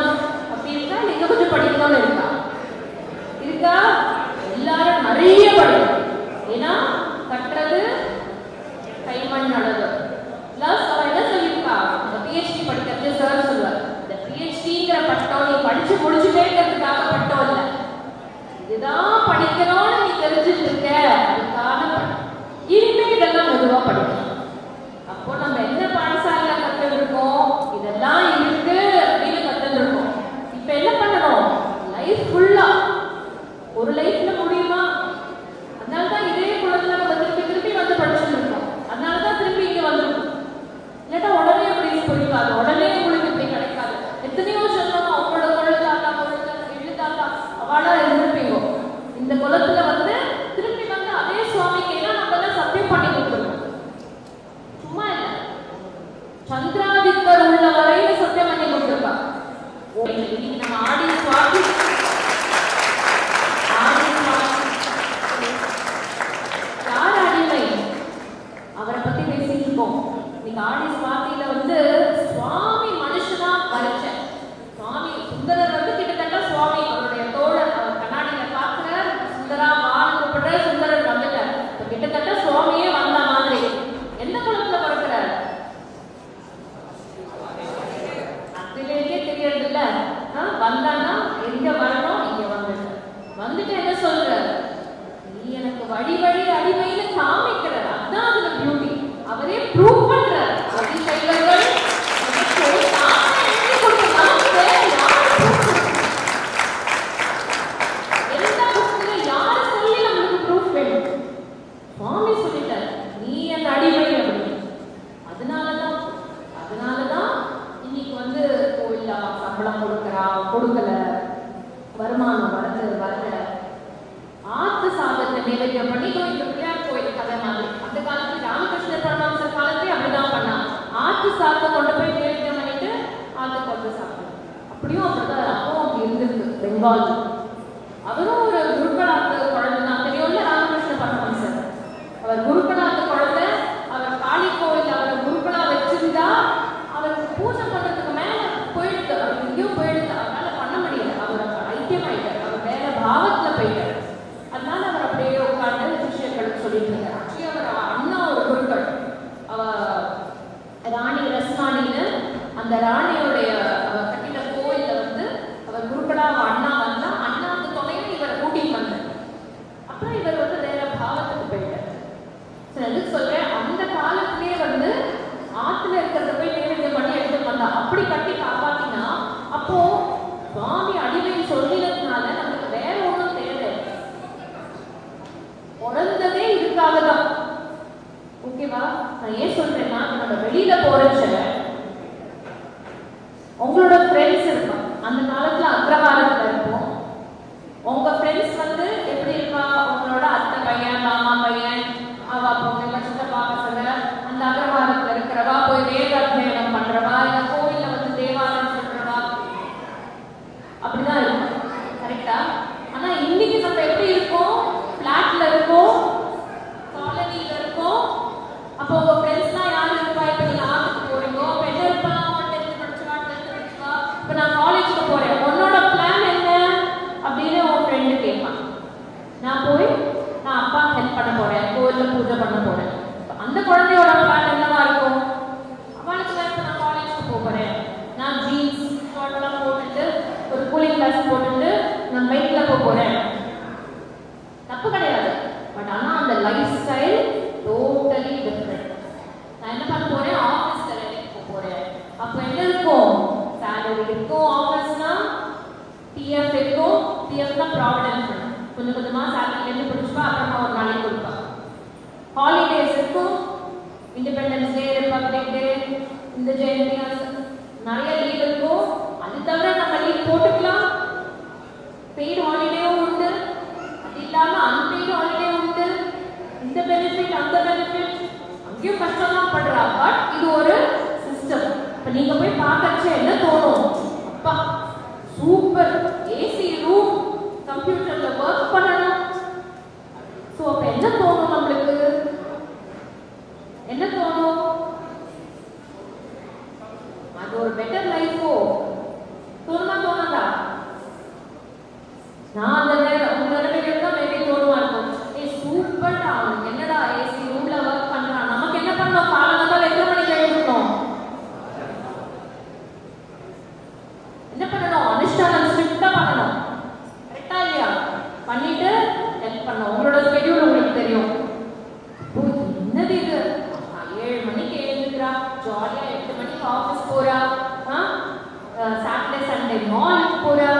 S1: அப்படி இருக்கா, நீங்க கொஞ்சம் படிக்கணும்னு இருக்கா எல்லாரும் நிறைய படிக்கணும். ஏன்னா கட்டுறது கைமண் அளவு. பிளஸ் அவன் என்ன சொல்லியிருக்கா, இந்த பிஹெச்டி படிக்கிறது சார் சொல்லுவார், இந்த பிஹெச்டிங்கிற பட்டம் நீ படிச்சு முடிச்சுட்டேங்கிறதுக்காக பட்டம் இல்லை, இதுதான் படிக்கணும்னு நீ தெரிஞ்சுட்டு இருக்க அதுக்கான பட்டம். இனிமே இதெல்லாம் மெதுவா படிக்கணும். அப்போ நம்ம என்ன பாடசாலையில கத்துருக்கோம், இதெல்லாம் இருக்கு அப்படின்னு கத்துருக்கோம். இப்ப என்ன பண்ணணும், லைஃப் ஃபுல்லா, ஒரு லைஃப்ல முடியுமா, அதனாலதான் இதே குழந்தை நம்ம திருப்பி வந்து படிச்சுட்டு இருக்கோம், அதனாலதான் திருப்பி இங்க வந்துருக்கோம். இல்லாட்டா உடனே அப்படி போயிருக்காது, உடனே உங்களுக்கு இப்படி கிடைக்காது. எத்தனையோ சொல்லணும், அவங்களோட கொழுதாக்கா எழுதாக்கா அவளா இருந்திருப்பீங்க. இந்த குலத்துல வந்து திருப்பி வந்து அதே சுவாமிக்கு எல்லாம் நம்ம எல்லாம் சத்தியம் பண்ணி கொடுத்துருக்கோம், சும்மா இல்ல, சந்திராதித்தர் உள்ள வரையில சத்தியம் பண்ணி கொடுத்துருக்கா. நம்ம ஆடி சுவாமி யார் அடிமை அவரை பத்தி பேசிட்டு இருக்கோம். நீங்க ஆடி சுவாமியில வந்து சுவாமி மனுஷனா வரைச்ச சுவாமி சுந்தரர் வந்து கிட்டத்தட்ட சுவாமி அவருடைய தோழர், அவர் கண்ணாடியில பாக்குற சுந்தரா வான்னு கூப்பிடுற சுந்தரர் வந்துட்டார். கிட்டத்தட்ட சுவாமியே வந்த மாதிரி. எந்த குலத்துல பிறக்கிறார் அதுலேயே தெரியறது இல்ல. வந்தானா எங்க வரணும், இங்க வந்துட்டு என்ன சொல்ற, நீ எனக்கு வழி அடிமையில காமிக்கிறார். அதுதான் அதுல பியூட்டி. அவரே ப்ரூவ் பண்றார். அதிசயங்கள் எல்லா புக்ல யாரு சொல்லி நம்மளுக்கு ப்ரூஃப் வேணும், சுவாமி சொல்லிட்டார் நீ அந்த அடிமை அப்படின்னு. அதனாலதான் இன்னைக்கு வந்து கோயில்ல சம்பளம் கொடுக்கல, வருமானம் வரல, ஆத்து சாதத்தை நிலையம் பண்ணி இந்த பிள்ளையார் கோயில் கதை மாதிரி. அந்த காலத்துல ராமகிருஷ்ண பரமஹம்சர் காலத்திலே அப்படிதான் பண்ணா. ஆத்து சாதத்தை கொண்டு போய் நிலையம் பண்ணிட்டு ஆத்து கொண்டு சாப்பிடும். அப்படியும் அப்படிதான் அப்பவும் அப்படி இருந்திருக்கு பெங்கால். அவரும் ஒரு குருக்களாத்து குழந்தை தான், தெரியும்ல ராமகிருஷ்ண பரமஹம்சர். அவர் குருக்களாத்து குழந்தை. அவர் காளி கோயில் அவரை குருக்களா வச்சிருந்தா அவருக்கு பூஜை பண்றதுக்கு மேல போயிடுது, அவர் எங்கேயும் போயிடுது, அவரால பண்ண முடியல. அவர் ஐக்கியமாயிட்டார், அவர் வேற பாவத்துல போயிட்டார். அதனால அவர் அப்படியே உட்கார்ந்து சிஷ்யர்களுக்கு சொல்லிட்டு இருந்தார். ஆக்சுவலி அவர் அண்ணா ஒரு குருக்கள், ராணி ரஸ்மானின்னு, அந்த ராணியோடைய அவர் கட்டின கோயில்ல வந்து அவர் குருக்களா அண்ணா வந்தா, அண்ணாவுக்கு துணையும் இவரை கூட்டிட்டு வந்தார். அப்புறம் இவர் வந்து வேற பாவத்துக்கு போயிட்டார். எதுக்கு சொல்றேன், அந்த காலத்திலேயே வந்து ஆத்துல இருக்கிறத போய் நேரடியாக பண்ணி எடுத்து வந்தா, அப்படி கட்டி காப்பாத்தினா. அப்போ சுவாமி அடிமைன்னு சொல்லினதுனால நமக்கு வேற ஒன்றும் தேவை, பிறந்ததே இதுக்காக தான். ஓகேவா? நான் ஏன் சொல்றேன்னா, நம்ம வெளியில போறச்ச உங்களோட ஃப்ரெண்ட்ஸ் இருப்பாங்க. அந்த காலத்துல அக்ரஹாரத்துல இருப்போம். உங்க ஃப்ரெண்ட்ஸ் வந்து எப்படி இருப்பா, உங்களோட அத்தை பையன், மாமா பையன், அவா பொண்ணு, சித்தப்பா பசங்க, அந்த அக்ரஹாரத்துல இருக்கிறவா, போய் வேத அத்தியனம் பண்றவா, இல்ல கோயில்ல வந்து தேவாலயம் சொல்றவா, அப்படிதான் இருக்கும். கரெக்டா? ஆனா இன்னைக்கு நம்ம எப்படி இருக்கோம், பிளாட்ல இருக்கோம், காலனியில இருக்கோம். அப்போ உங்க ஃப்ரெண்ட்ஸ்லாம் யாரு இருப்பா? இப்ப நீங்க ஆத்துக்கு போறீங்க, அப்ப என்ன இருப்பா, 10th படிச்சவா, 12th படிச்சவா, இப்ப நான் காலேஜுக்கு போறேன், உன்னோட பிளான் என்ன அப்படின்னு உன் ஃப்ரெண்டு கேட்பான். நான் போய் நான் அப்பா ஹெல்ப் பண்ண போறேன், கோயில்ல பூஜை பண்ண போறேன். அந்த குழந்தையோட பிளான் என்னவா இருக்கும், அவளுக்கு நான் காலேஜுக்கு போறேன், நான் ஜீன்ஸ் ஷார்ட் எல்லாம் போட்டுட்டு ஒரு கூலிங் கிளாஸ் போட்டுட்டு நான் பைக்ல போறேன், PF இருக்கும். PF தான் ப்ராவிடன்ட் ஃபண்ட். கொஞ்சம் கொஞ்சமாக சேலரிலேருந்து பிடிச்சிப்பா, அப்புறமா ஒரு நாளைக்கு கொடுப்பா. ஹாலிடேஸ் இருக்கும். இண்டிபெண்டன்ஸ் டே, ரிபப்ளிக் டே, இந்த ஜெயந்தி, நிறைய லீவ் இருக்கும். அது தவிர நம்ம லீவ் போட்டுக்கலாம். பெய்டு ஹாலிடேவும் உண்டு, அது இல்லாமல் அன்பெய்டு ஹாலிடே உண்டு. இந்த பெனிஃபிட் அந்த பெனிஃபிட் அங்கேயும் கஷ்டம் தான் படுறா. பட் இது ஒரு சிஸ்டம். இப்போ நீங்கள் போய் பார்க்கறச்சே என்ன தோணும்? அப்பா சூப்பர், ஏசி ரூம், கம்ப்யூட்டரில் ஒர்க் பண்ணணும். ஸோ அப்போ என்ன தோணும் நம்மளுக்கு? என்ன தோணும்? அது ஒரு பெட்டர் லைஃபோ தோணுமா? தோணுதா? நான் அந்த நேரம் உங்க நிலைமைகள் தான் மேபி தோணுமா இருக்கும். சூப்பர்டா, அவனுக்கு என்னடா ஏசி ரூம்ல ஒர்க் பண்றான். நமக்கு என்ன பண்ணணும்? காலங்காத்தால எத்தனை மணிக்கு எழுப்பணும்? என்ன பண்ணணும்? அனுஷ்டானம் ஸ்ட்ரிக்டா பண்ணணும். கரெக்டா இல்லையா? பண்ணிட்டு ஹெல்ப் பண்ணணும். உங்களோட ஸ்கெடியூல் உங்களுக்கு தெரியும். என்னது இது? 7 மணிக்கு எழுந்துக்கிறா, ஜாலியா 8 மணிக்கு ஆஃபீஸ் போறா, சாட்டர்டே சண்டே மாலுக்கு போறா.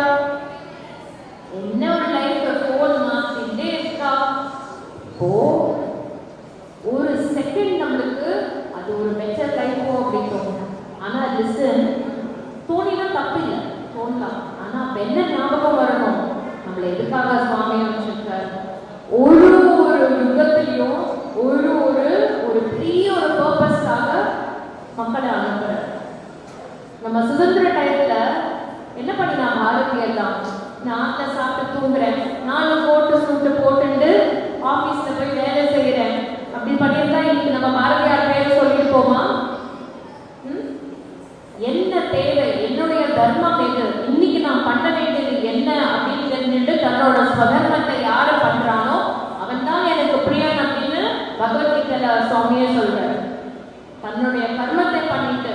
S1: என்ன ஒரு லைஃப்! 4 மாசத்திலே இருக்கா. இப்போ ஒரு செகண்ட் நம்மளுக்கு அது ஒரு பெட்டர் லைஃபோ அப்படின்னு தோணும். ஆனா லிசன், தோணினா தப்பு இல்லை, தோணலாம். ஆனா அப்ப என்ன ஞாபகம் வரணும்? நம்மளை எதுக்காக சுவாமி அமைச்சிருக்காரு? ஒரு யுகத்திலையும் ஒரு பெரிய ஒரு பர்பஸ்க்காக மக்களை அனுப்புறாரு. நம்ம சுதந்திர டயத்துல என்ன பண்ணினாங்க? ஆரோக்கியம் நான் சாப்பிட்டு தூங்குறேன், 4 கோட்டு சூட்டு போட்டுட்டு ஆபீஸ்ல போய் வேலை செய்யறேன் அப்படி பண்ணியிருந்தா இன்னைக்கு நம்ம பாரதியார் பேர் சொல்லிட்டு போமா? என்ன தேவை, என்னுடைய தர்மம் எது, இன்னைக்கு நான் பண்ண வேண்டியது என்ன அப்படின்னு தெரிஞ்சுட்டு தன்னோட ஸ்வதர்மத்தை யாரு பண்றானோ அவன் தான் எனக்கு பிரியன் அப்படின்னு பகவத்கீதையில சுவாமியே சொல்றாரு. தன்னுடைய கர்மத்தை பண்ணிட்டு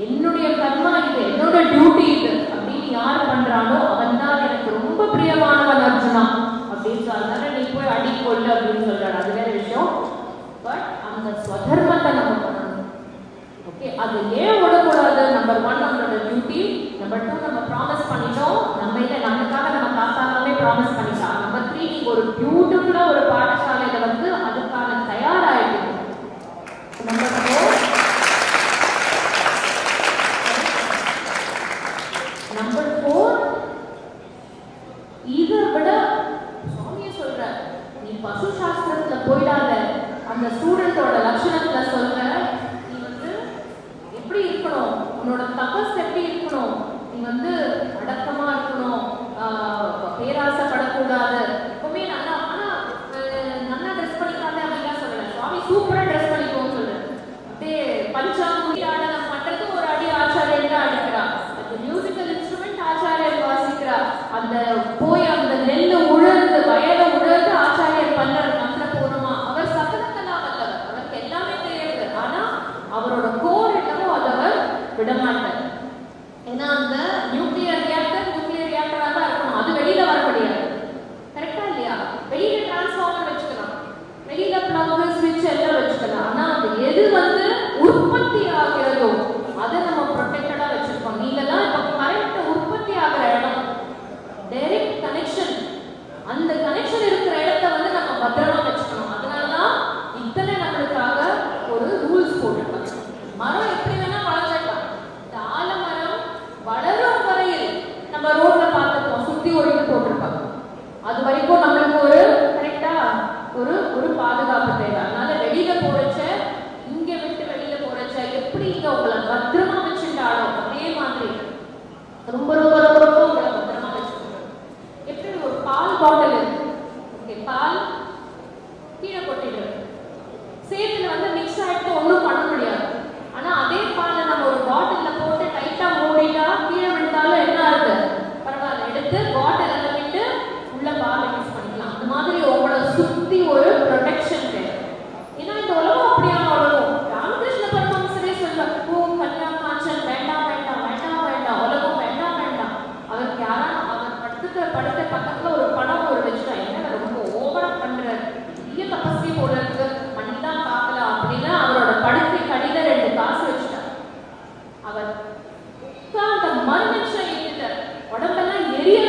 S1: என்னுடைய கர்மா இது, என்னோட டியூட்டி இது அப்படின்னு யார் பண்றானோ அவன் தான் எனக்கு ரொம்ப பிரியமானவன் அர்ஜுனா அப்படின்னு சொல்றாரு. நீ போய் அடிக்கொள்ளு அப்படின்னு சொல்றாரு, அது வேற விஷயம். பட் அந்த ஸ்வதர்மத்தை நம்ம பண்ணணும். ஓகே, அது ஏன் விடக்கூடாது? நம்பர் 1 நம்மளோட டியூட்டி. நம்பர் 2 நம்ம ப்ராமிஸ் பண்ணிட்டோம், நம்ம இல்லை நமக்காக நம்ம காத்தாலே ப்ராமிஸ் பண்ணிட்டோம். நம்பர் 3 நீங்க ஒரு பியூட்டிஃபுல்லா ஒரு பாடசாலையில வந்து அதுக்கான தயாராயிட்டு. நம்பர் 4 இதை விட சுவாமியை சொல்ற, நீ பசு சாஸ்திரத்துல போயிடாத, அந்த ஸ்டூடெண்டோட லட்சணத்துல சொல்ற, நீ வந்து எப்படி இருக்கணும், உன்னோட தபஸ் எப்படி இருக்கணும், நீ வந்து அடக்கமா இருக்கணும், பேராசைப்படக்கூடாது, எப்பவுமே நல்லா. ஆனா நல்லா ட்ரெஸ் பண்ணிக்காத அப்படின்லாம் சொல்லல. சுவாமி சூப்பரா ட்ரெஸ் பண்ணிக்கோன்னு சொல்ற. அப்படியே பஞ்சாங்குடி ஆடனம் பண்றது ஒரு அடி ஆச்சாரியன் தான் அடிக்கிறா. மியூசிக்கல் இன்ஸ்ட்ருமெண்ட் ஆச்சாரியர் வாசிக்கிறா. அந்த போய் அந்த நெல்லு உழந்து வயலை உழந்து ஆச்சாரியர் பண்றார் மந்திரபூர்வமா. அவர் சகலத்தெல்லாம் வல்லவர், அவருக்கு எல்லாமே தெரியாது. ஆனா அவரோட கோர் என்னவோ அதை அவர் விடமாட்டார். ஏன்னா அந்த நியூக்ளியர் ரியாக்டரா தான் இருக்கணும், அது வெளியில வர முடியாது. கரெக்டா இல்லையா? வெளியில டிரான்ஸ்ஃபார்மர் வச்சுக்கலாம், வெளியில பிளக் ஸ்விட்ச் எல்லாம் வச்சுக்கலாம். ஆனா அது எது வந்து உற்பத்தி ஆகிறதோ அதை நம்ம ப்ரொடெக்டடா வச்சிருக்கோம். நீங்க தான் இப்ப கரண்ட் உற்பத்தி ஆகிற இடம், டைரக்ட் கனெக்ஷன், அந்த கனெக்ஷன் இருக்கிற இடத்த வந்து நம்ம பத்திரமா வச்சுக்கணும். அதனாலதான் இத்தனை நம்மளுக்காக ஒரு ரூல்ஸ் போட்டுருக்காங்க. மரம் எப்படி வேணா வளர்ந்துடலாம். இந்த ஆலமரம் வளரும் வரையில் நம்ம ரோட்ல பார்த்துப்போம், சுத்தி ஒரு இது போட்டிருப்பாங்க. அது வரைக்கும் நம்மளுக்கு ஒரு கரெக்டா ஒரு பாதுகாப்பு தேவை. அதனால வெளியில போறச்ச, இங்க விட்டு வெளியில போறச்ச எப்படி இங்க உங்களை பத்திரமா வச்சுட்டாலோ அதே மாதிரி ரொம்ப ரொம்ப ரொம்ப உங்களை பத்திரமா வச்சுக்கணும். எப்படி ஒரு பால் பாட்டில் இருக்கு, ஓகே, பால் கீழே கொட்டிடு, சேத்துல வந்து மிக்ஸ் ஆயிட்டு ஒன்றும் பண்ண முடியாது. ஆனா அதே பாலை நம்ம ஒரு பாட்டில்ல போட்டு டைட்டா மூடிட்டா கீழே விழுந்தாலும் என்ன ஆகுது? பரவாயில்ல, எடுத்து பாட்டில் எல்லாம் விட்டு உள்ள பாலை யூஸ் பண்ணிக்கலாம். அந்த மாதிரி உங்களோட சுத்தி ஒரு ப்ரொடெக்ஷன் தேவை. ஏன்னா இந்த உலகம் அப்படியான உலகம். ராமகிருஷ்ண பரமஹம்சரே சொல்றார், கல்யாண காய்ச்சல் வேண்டாம் வேண்டாம் வேண்டாம் வேண்டாம், உலகம் வேண்டாம் வேண்டாம். அவருக்கு யாரா அவர் படுத்த பக்கத்துல ஒரு படம் ஒரு வச்சுட்டா, என்ன ரொம்ப ஓவரா பண்ற, பெரிய தபஸ்வி போல இருக்கு, பண்ணிதான் பார்க்கலாம் அப்படின்னா அவரோட படுக்கை கடித 2 காசு வச்சுட்டார். அவர் அந்த மண் வச்ச உடம்பெல்லாம் எரிய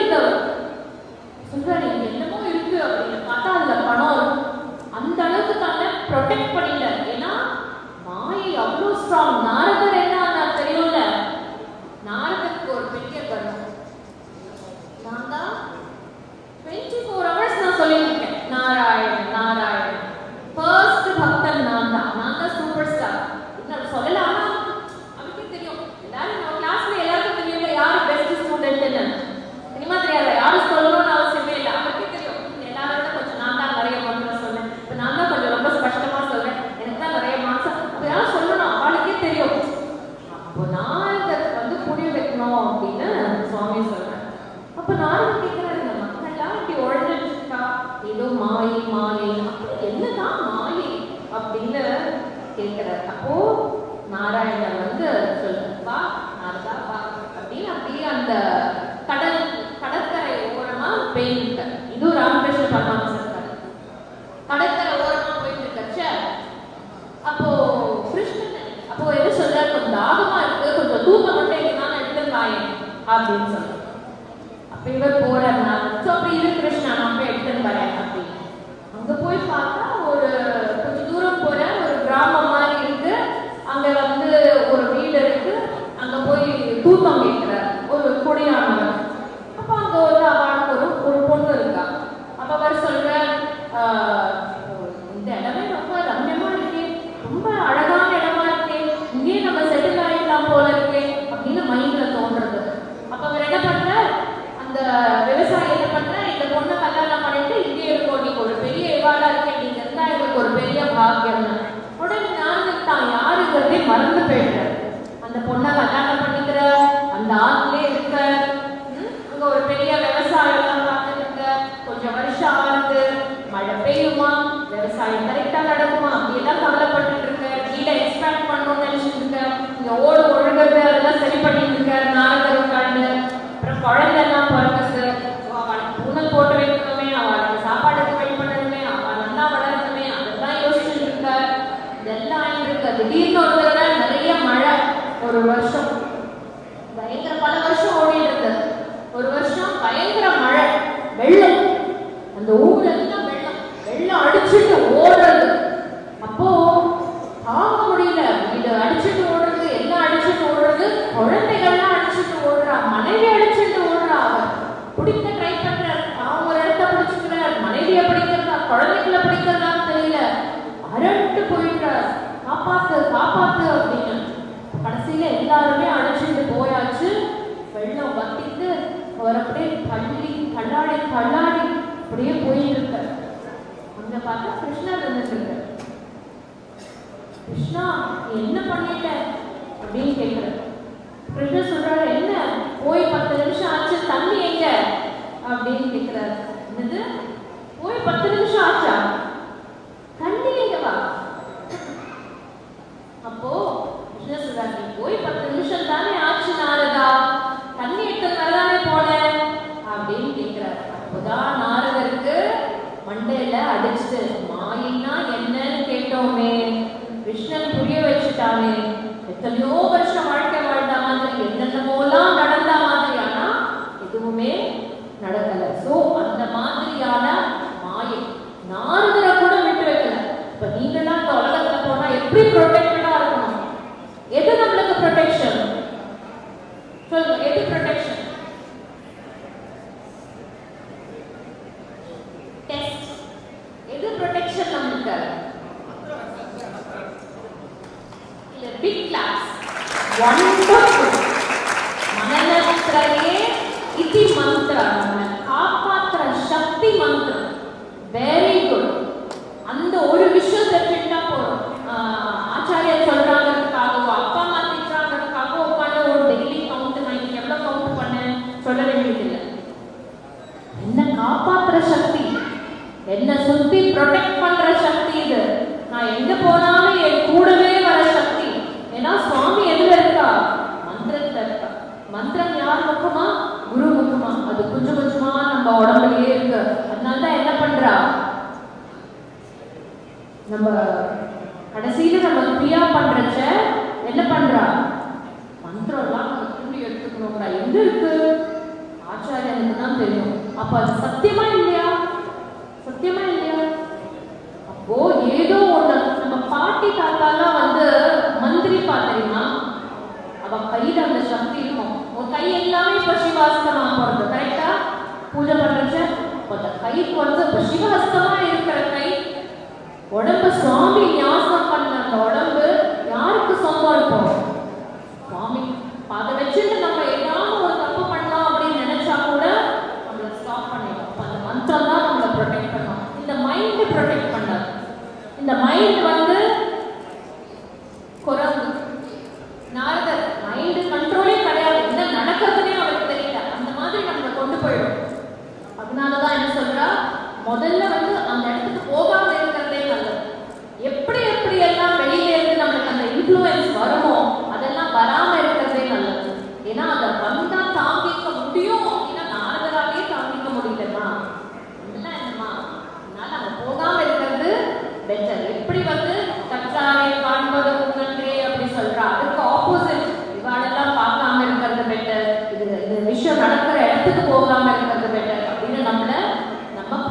S1: மாயை மாயை, என்னதான் மாயை அப்படின்னு கேட்கிறார். அப்போ நாராயணர் வந்து சொல்லுப்பா நாரதா பா அப்படின்னு அப்படியே அந்த கடற்கரை ஓரமா போயிருக்க. இதுவும் ராமகிருஷ்ண பரமஹம்சர் கடற்கரை ஓரமா போயிட்டு இருக்கச்ச அப்போ கிருஷ்ணன் அப்போ எது சொல்றாரு, கொஞ்சம் தாகமா இருக்கு, கொஞ்சம் தூக்கம் மட்டும் எங்கனால எடுத்துருக்காயே அப்படின்னு சொல்றாரு. அப்ப இவர் போறாரு, அப்படி இரு கிருஷ்ணா நான் போய் எடுத்துன்னு வரேன் அப்படின்னு. அங்க போய் பார்த்தா ஒரு கொஞ்சம் தூரம் போற ஒரு கிராமம் மாதிரி இருக்கு. அங்க வந்து ஒரு வீடு இருக்கு. அங்க போய் தூக்கம் கேட்கிறார் ஒரு குடியானவர். அப்ப அங்க ஒரு அவளுக்கு ஒரு பொண்ணு இருக்கா. அப்ப அவர் சொல்ற இந்த இடமே ரொம்ப ரம்யமா இருக்கே, ரொம்ப அழகான இடமா இருக்கே, இங்கே நம்ம செட்டில் ஆயிடலாம் போல இருக்கே அப்படின்னு மைண்ட்ல தோன்றது. அப்ப அவர் என்ன பண்ற, அந்த விவசாயி என்ன பண்ற, இந்த பொண்ணை கல்யாணம் பண்ணிட்டு இங்கே இருக்கும், நீங்க ஒரு பெரிய இவாளா இருக்கேன், நீங்க இருந்தா எனக்கு ஒரு பெரிய பாக்கியம். உடனே நான் தான் யாருங்கிறதே மறந்து போயிடுறேன். அந்த பொண்ணை கல்யாணம் பண்ணிக்கிற அந்த ஆட்களே இருக்க, அங்க ஒரு பெரிய விவசாயம் பார்த்துருக்க. கொஞ்சம் வருஷம் ஆகுது, மழை பெய்யுமா, விவசாயம் கரெக்டா நடக்குமா அப்படியெல்லாம் கவலைப்பட்டு இருக்க. வீடை எக்ஸ்பேண்ட் பண்ணணும்னு நினைச்சிட்டு இருக்க. இங்க ஓடு ஒழுங்குறது அதெல்லாம் சரி பண்ணிட்டு இருக்க. நாரதர் உட்காந்து அப்புறம் குழந்தை எல்லாம் பிறக்குது. அவளுக்கு பூனல் போட்டு வைக்கணுமே, அவளுக்கு சாப்பாடுக்கு வெயிட் பண்ணணுமே, அவள் நல்லா வளரணுமே, அதெல்லாம் யோசிச்சுட்டு இருக்க. இதெல்லாம் இருக்கு. திடீர்னு ஒரு தடவை நிறைய மழை, ஒரு வருஷம் பயங்கர, பல வருஷம் ஓடிட்டு இருந்தது. ஒரு வருஷம் பயங்கர மழை, வெள்ளம், அந்த ஊர்ல எல்லாம் வெள்ளம், வெள்ளம் அடிச்சுட்டு ஓடுறது. அப்போ தாங்க முடியல, வீடு அடிச்சுட்டு ஓடுறது, எல்லாம் அடிச்சுட்டு ஓடுறது, குழந்தைகள்லாம் அடிச்சுட்டு ஓடுறா, மனைவி அடிச்சுட்டு ஓடுறா. அவர் பிடிக்க ட்ரை பண்றார், அவங்க ஒரு இடத்த பிடிச்சுக்கிறார், மனைவியை பிடிக்கிறதா குழந்தைகளை பிடிக்கிறதான்னு தெரியல, அரண்டு போயிட்டார், காப்பாத்து காப்பாத்து அப்படின்னு. கடைசியில எல்லாருமே அடிச்சுட்டு போயாச்சு. வெள்ளம் வத்திட்டு அவர் அப்படியே தள்ளாடி அப்படியே போயிட்டு இருக்கார். அங்க பார்த்தா கிருஷ்ணர் வந்துட்டு இருக்கார். கிருஷ்ணா நீ என்ன பண்ணிட்ட அப்படின்னு கேட்கிறார். கிருஷ்ணர் சொல்றாரு, என்ன போய் 10 நிமிஷம் ஆச்சு, தண்ணி எங்க அப்படின்னு கேட்கிறாரு. என்னது போய் 10 நிமிஷம் ஆச்சா, தண்ணி எங்க வா? அப்போ கிருஷ்ணர் சொல்றாரு, நீ போய் 10 நிமிஷம் தானே ஆச்சு நாரதா, தண்ணி எடுத்து வரதானே போனேன் அப்படின்னு கேட்கிறாரு. அப்போதான் நாரதருக்கு மண்டையில அடிச்சுட்டு, மாயின்னா என்னன்னு கேட்டோமே, கிருஷ்ணன் புரிய வச்சுட்டானே, எத்தனையோ வருஷம் வாழ்க்கை வாழ்ந்த மாதிரி, என்னென்னமோலாம் நடந்த மாதிரி, ஆனா எதுவுமே நடக்கல. சோ அந்த மாதிரியான மாயை நாரதரை கூட விட்டு வைக்கல. இப்ப நீங்களாம் இந்த உலகத்துல போனா எப்படி ப்ரொடெக்டடா இருக்கணும்? எது நம்மளுக்கு ப்ரொடெக்ஷன் சொல்லுங்க, எது ப்ரொடெக்ஷன்? டெஸ்ட். எது ப்ரொடெக்ஷன் நம்மளுக்கு? இல்ல, பிக் கிளாஸ். வண்டர்ஃபுல். மனநத்ரயே இதி மந்த்ரா, காப்பாத்துற சக்தி மந்திரம். Very good. அந்த ஒரு விஷயம் தெரிஞ்சுட்டா போதும். ஆச்சாரியர் சொல்றாங்கிறதுக்காகவோ அப்பா அம்மா திட்டுறாங்கிறதுக்காகவோ உட்காந்து ஒரு டெய்லி கவுண்ட், நான் இன்னைக்கு எவ்வளவு கவுண்ட் பண்ணேன் சொல்ல வேண்டியதில்லை. என்ன காப்பாத்துற சக்தி, என்ன சுத்தி ப்ரொடெக்ட் பண்ற சக்தி இது. நான் எங்க போனாலும் என் கூடவே வர சக்தி. ஏன்னா சுவாமி எதுல இருக்கா? மந்திரத்துல இருக்கா. மந்திரம் யார் முகமா? குரு முகமா. அது கொஞ்சம் கொஞ்சமா நம்ம உடம்புலயே இருக்கு. அதனாலதான் என்ன பண்றா, நம்ம கடைசியில நம்ம கிரியா பண்றச்ச என்ன பண்றா, மந்திரம் எல்லாம் நம்ம திரும்பி எடுத்துக்கணும்டா. எங்க இருக்கு? ஆச்சாரியனுக்கு தான் தெரியும். அப்ப அது சத்தியமா இல்லையா? சத்தியமா இல்லையா? அப்போ ஏதோ ஒண்ணு. நம்ம பாட்டி தாத்தாலாம் வந்து மந்திரி தெரியுமா? அவ கையில அந்த சக்தி இருக்கும். உன் கை எல்லாமே இப்ப சிவஹஸ்தமா போறது, கரெக்டா? பூஜை பண்றச்ச அந்த கைக்கு வந்து இப்ப சிவஹஸ்தமா இருக்கிற கை, உடம்பு சுவாமி ஞாபகம் பண்ண அந்த உடம்பு யாருக்கு சொந்தம் இருக்கும்? சுவாமி. அதை வச்சுட்டு நம்ம ஏதாவது ஒரு தப்பு பண்ணலாம் அப்படின்னு நினைச்சா கூட நம்மளை ஸ்டாப் பண்ணிடும். அந்த மந்திரம் தான் நம்மளை ப்ரொடெக்ட் பண்ணும். இந்த மைண்ட் ப்ரொடெக்ட் பண்ணாது. இந்த மைண்ட் வந்து குரங்கு. நாரதர் மைண்ட் கண்ட்ரோலே கிடையாது, என்ன நடக்கிறதுனே அவருக்கு தெரியல. அந்த மாதிரி நம்மளை கொண்டு போயிடும். அதனாலதான் என்ன சொல்றா, முதல்ல வந்து அந்த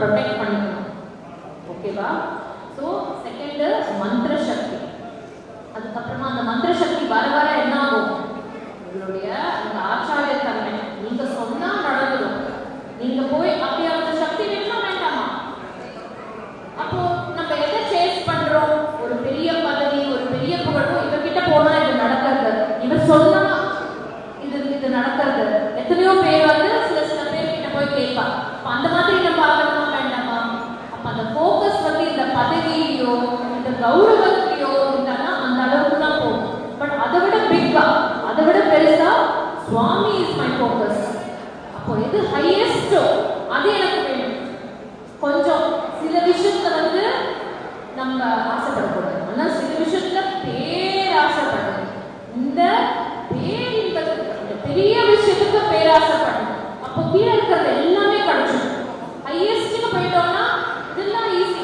S1: ப்ரொடெக்ட் பண்ணிக்கணும். ஓகேவா? ஸோ செகண்ட் மந்திர சக்தி. அதுக்கப்புறமா அந்த மந்திர சக்தி வர வர என்ன ஆகும்? உங்களுடைய அந்த ஆச்சாரிய தன்மை, நீங்க சொன்னா நடந்துடும். நீங்க போய் அப்படி அந்த சக்தி வேணுமா வேண்டாமா? அப்போ நம்ம எதை சேஸ் பண்றோம்? ஒரு பெரிய பதவி, ஒரு பெரிய புகழும். இவர்கிட்ட போனா இது நடக்கிறது, இவர் சொன்னா இது நடக்கிறது. எத்தனையோ பேர் வந்து சில பேர் கிட்ட போய் கேட்பா. அந்த மாதிரி நம்ம ஆகணுமா வேண்டாமா? அப்ப அந்த ஃபோக்கஸ் வந்து இந்த பதவியிலையோ இந்த கௌரவத்திலையோ இருந்தானா அந்த அளவுக்கு தான் போகும். பட் அதை விட பிக்கா, அதை விட பெருசா சுவாமி இஸ் மை ஃபோக்கஸ். அப்போ எது ஹையஸ்டோ அது எனக்கு வேணும். கொஞ்சம் சில விஷயத்துல வந்து நம்ம ஆசைப்படக்கூடாது, ஆனா சில விஷயத்துல பேராசைப்படணும். இந்த பெரிய விஷயத்துக்கு பேராசைப்படணும். அப்போ கீழே இருக்கிறது எல்லாமே கிடைச்சிடும். ஹையஸ்ட்னு போயிட்டோம்னா இதெல்லாம் ஈஸி.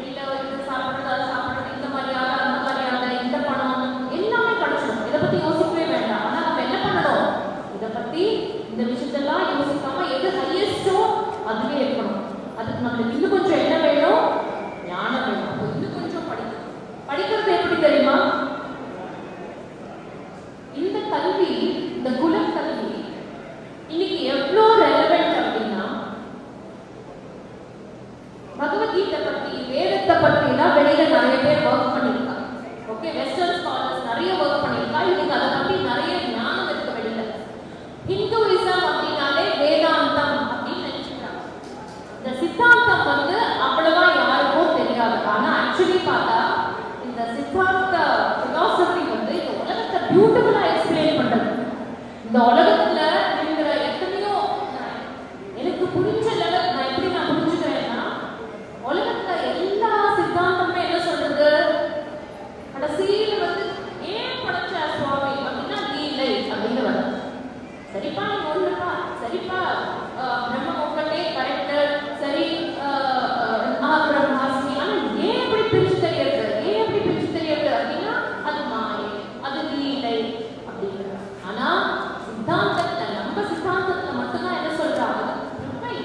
S1: இல்லை இது சாப்பிடுறது, அது சாப்பிடுறது, இந்த மரியாதை, அந்த மரியாதை, இந்த பணம் எல்லாமே கிடைச்சிடும். இதை பத்தி யோசிக்கவே வேண்டாம். ஆனா நம்ம என்ன பண்ணணும்? இதை பத்தி இந்த விஷயத்தெல்லாம் யோசிக்காம எது ஹையஸ்டோ அதுவே இருக்கணும். அதுக்கு நம்மளுக்கு இன்னும் கொஞ்சம் என்ன வேணும்? ஞானம் வேணும். அப்போ இன்னும் கொஞ்சம் படிக்கிறது எப்படி தெரியுமா? இந்த கல்வி, இந்த குல கல்வி இன்னைக்கு எவ்வளோ ரெலவென்ட் அப்படின்னா, பகவத்கீதை பத்தி, வேதத்தை பத்திலாம் வெளியில நிறைய பேர் ஒர்க் பண்ணியிருக்காங்க. ஓகே, வெஸ்டர்ன் ஸ்காலர்ஸ் நிறைய ஒர்க் பண்ணியிருக்காங்க. இன்னைக்கு அதை பத்தி நிறைய ஞானம் இருக்கு வெளியில. ஹிந்துவிசம் அப்படின்னாலே வேதாந்தம் அப்படின்னு நினைச்சுக்கிறாங்க. இந்த சித்தாந்தம் வந்து அவ்வளவா யாருக்கும் தெரியாது. ஆனா ஆக்சுவலி பார்த்தா இந்த சித்தாந்த பிலாசபி வந்து இந்த உலகத்தை பியூட்டிஃபுல்லா எக்ஸ்பிளைன் பண்றது. இந்த உலகத்துல இருக்கிற எத்தனையோ எனக்கு புரிஞ்ச லெவல் நான் எப்படி புரிஞ்சுக்கிறேன்னா, உலகத்துல எல்லா சித்தாந்தமே என்ன சொல்றது? கடைசியில வந்து ஏன் படைச்ச சுவாமி அப்படின்னா லீலை அப்படின்னு வருது. சரிப்பா, நீ ஒண்ணுப்பா, சரிப்பா, பிரம்ம ஒக்கட்டே கரெக்ட், சரி, பிரம்மாஸ்மி. ஆனா ஏன் எப்படி பிரிச்சு தெரியறது? ஏன் எப்படி பிரிச்சு தெரியறது அப்படின்னா அது மாயை, அது லீலை அப்படிங்கிறது. ஆனா சித்தாந்தத்துல, நம்ம சித்தாந்தத்துல மட்டும்தான் என்ன சொல்றாங்க? கிருபை,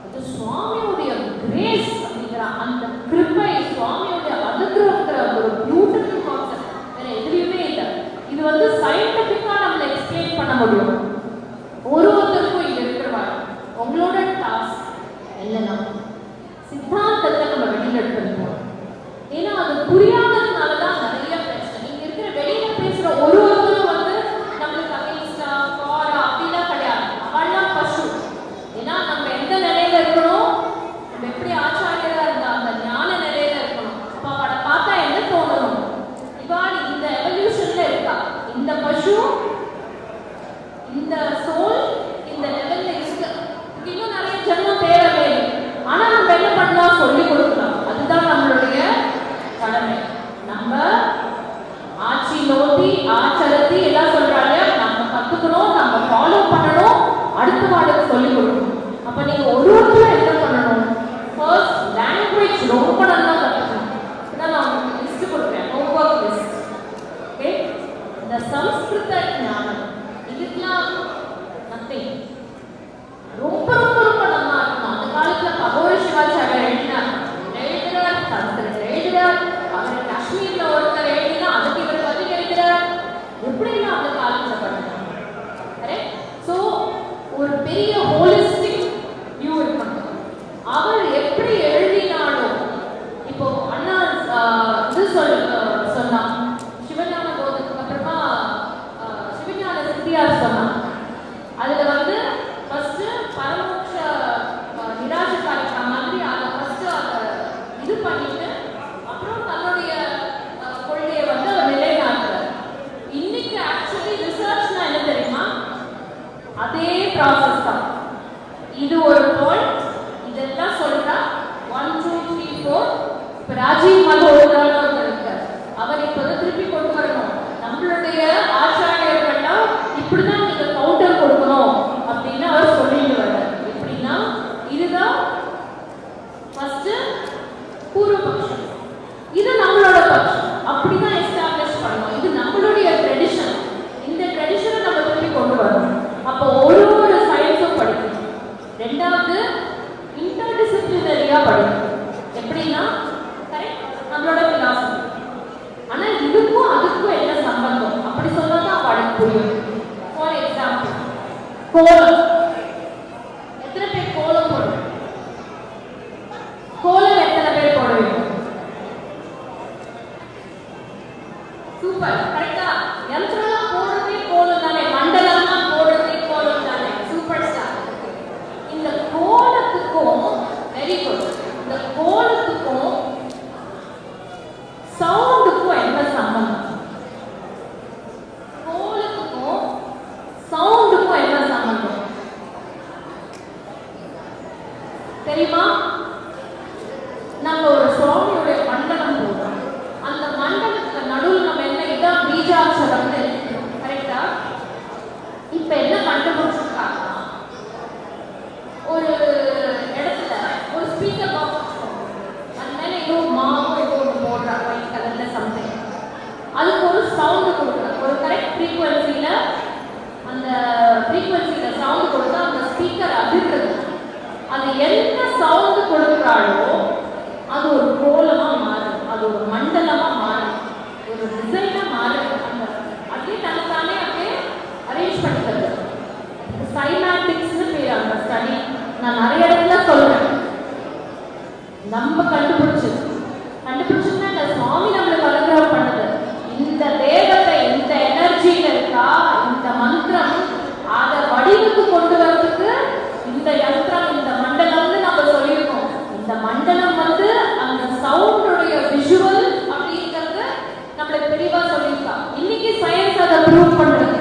S1: அது சுவாமியுடைய கிரேஸ் அப்படிங்கிற அந்த கிருபை, சுவாமியுடைய அனுகிரகங்கிற ஒரு பியூட்டிஃபுல் கான்செப்ட் வேற எதுலையுமே இல்லை. இது வந்து சயின்டிபிக்கா நம்மள எக்ஸ்பிளைன் பண்ண முடியும். ஒருத்தருக்கும் இங்க இருக்கிறவாங்க. உங்களோட டாஸ்க் என்னன்னா சித்தாந்தத்தை நம்ம வெளியில எடுத்துருக்கோம். ஏன்னா அது புரியாததுனாலதான் நிறைய பிரச்சனை. நீங்க இருக்கிற வெளியில பேசுற ஒருவரும் வந்து நம்மளுக்கு அகைன்ஸ்டா ஃபாரா அப்படிலாம் கிடையாது. அவள்லாம் பசு. ஏன்னா நம்ம எந்த நிலையில இருக்கணும், நம்ம எப்படி ஆச்சாரியரா இருந்தா அந்த ஞான நிலையில இருக்கணும். அப்ப அவளை பார்த்தா என்ன தோணணும்? இவாள் இந்த எவல்யூஷன்ல இருக்கா, இந்த பசு, இந்த சோல் இந்த லெவல்ல இருக்கு. இன்னும் நிறைய ஜென்மம் தேவை. ஆனா நம்ம என்ன பண்ணலாம்? சொல்லி கொடுக்கலாம். அதுதான் நம்மளுடைய கடமை. நம்ம ஆட்சி நோத்தி ஆச்சரத்தி எல்லாம் சொல்றாங்க. நம்ம கத்துக்கணும், நம்ம ஃபாலோ பண்ணணும், அடுத்த வார்டுக்கு சொல்லி கொடுக்கணும். அப்ப நீங்க ஒருத்தரும் என்ன பண்ணணும்? ஃபர்ஸ்ட் லாங்குவேஜ் ரொம்ப நல்லா கத்துக்கணும். இதான் நான் உங்களுக்கு லிஸ்ட் கொடுக்குறேன், ஹோம்வொர்க் லிஸ்ட். ஓகே, இந்த சம்ஸ்கிருத ஞானம் இதுக்கெல்லாம் நத்திங். ரொம்ப ரொம்ப ரொம்ப நல்லா இருக்கும். அந்த காலத்துல கபோர சிவாச்சாரியர் எழுதினார், சம்ஸ்கிருத எழுதுறார். அவர் காஷ்மீர்ல ஒருத்தர் எழுதினா அதுக்கு இவர் பதில் எழுதுறார். எப்படின்னா அந்த காலத்துல பண்ணாங்க. கரெக்ட்? ஸோ ஒரு பெரிய ஹோலிஸ்டிக் வியூ இருக்கணும். அவர் எப்படி எழுதினாலும், இப்போ அண்ணா இது சொன்னா சிவஞான போதத்துக்கு அப்புறமா சிவஞான சித்தியார் சொன்னாங்க. அதுல வந்து ஃபர்ஸ்ட் பரமோட்ச நிராசகாரிக்கா மாதிரி அதை ஃபர்ஸ்ட் அதை இது பண்ணிட்டு அப்புறம் தன்னுடைய கொள்கையை வந்து அவர் நிலைநாட்டுறார். இன்னைக்கு ஆக்சுவலி ரிசர்ச்னா என்ன தெரியுமா? அதே ப்ராசஸ் தான். இது ஒரு பாயிண்ட், இதெல்லாம் சொல்றா 1 2 3 4. இப்போ ராஜீவ் மல்ஹோத்ரான்னு இருக்கார். அவர் இப்போ திருப்பி கொண்டு வரணும். நம்மளுடைய ஆச்சாரியர்கள்லாம் இப்படிதான் நீங்க கவுண்டர் கொடுக்கணும் அப்படின்னு அவர் சொல்லிட்டு வர்றார். எப்படின்னா இதுதான் ஃபர்ஸ்ட் பூர்வபக்ஷம், இது நம்மளோட பட்சம். அப்படிதான் எஸ்டாப்ளிஷ் பண்ணணும். இது நம்மளுடைய ட்ரெடிஷன். இந்த ட்ரெடிஷனை நம்ம திருப்பி கொண்டு வரணும். அப்போ ஒரு சயின்ஸும் படிக்கணும். ரெண்டாவது இன்டர்டிசிப்ளினரியா படிக்கணும். எப்படின்னா கரெக்ட் நம்மளோட philosophy. ஆனா இதுக்கும் அதுக்கும் என்ன சம்பந்தம் அப்படி சொன்னாதான் அவளுக்கு புரியும். ஃபார் எக்ஸாம்பிள் கோலம். எத்தனை பேர் கோலம் போடுவோம்? கோலம் எத்தனை பேர் போடுவீங்க? சூப்பர், கரெக்டா? யந்திரம்லாம் போடுறதே கோலம் தானே, மண்டலம்லாம் போடுறதே கோலம் தானே. Super star. இந்த கோலத்துக்கும் வெரி குட், இந்த கோலத்துக்கும் சவுண்டுக்கும் என்ன சம்பந்தம்? கோலத்துக்கும் சவுண்டுக்கும் என்ன சம்பந்தம் தெரியுமா? நம்ம ஒரு சுவாமியோட மண்டலம் போடுறோம். அந்த மண்டலத்துல நடுவில் நம்ம என்ன இதான் பீஜாட்சரம் கரெக்டா? இப்ப என்ன கண்டுபிடிச்சிருக்காங்க, ஒரு இடத்துல ஒரு ஸ்பீக்கர் பாக்ஸ் அது மேல ஏதோ மாவோ ஏதோ ஒன்று போடுறாங்க ஒயிட் கலர்ல சம்திங். அதுக்கு ஒரு சவுண்டு கொடுக்குறாங்க, ஒரு கரெக்ட் ஃப்ரீக்வன்சியில அந்த ஃப்ரீக்வன்சியில சவுண்டு கொடுத்தா அந்த ஸ்பீக்கர் அதிர்றது. அது என்ன சவுண்டு கொடுக்குறாளோ அது ஒரு கோலமா மாறும், அது ஒரு மண்டலமா மாறும், ஒரு டிசைனா மாறும். அந்த அப்படியே தனத்தானே அப்படியே அரேஞ்ச் பண்ணிக்கிறது. சைமேட்டிக்ஸ்னு பேர் அந்த ஸ்டடி. நான் நிறைய இடத்துல சொல்றேன். நம்ம கண்டுபிடிச்சுன்னா இந்த சுவாமி நம்மளுக்கு அனுகிரகம் பண்ணுது. இந்த தேவத்தை இந்த எனர்ஜியில இருக்கா இந்த மந்திரம், அதை வடிவுக்கு கொண்டு வரதுக்கு இந்த யந்திரம் இந்த மண்டலம்னு நம்ம சொல்லியிருக்கோம். இந்த மண்டலம் வந்து அந்த சவுண்டுடைய விஷுவல் அப்படிங்கிறது நம்மளுக்கு தெளிவா சொல்லியிருக்கா. இன்னைக்கு சயின்ஸ் அதை ப்ரூவ் பண்றது.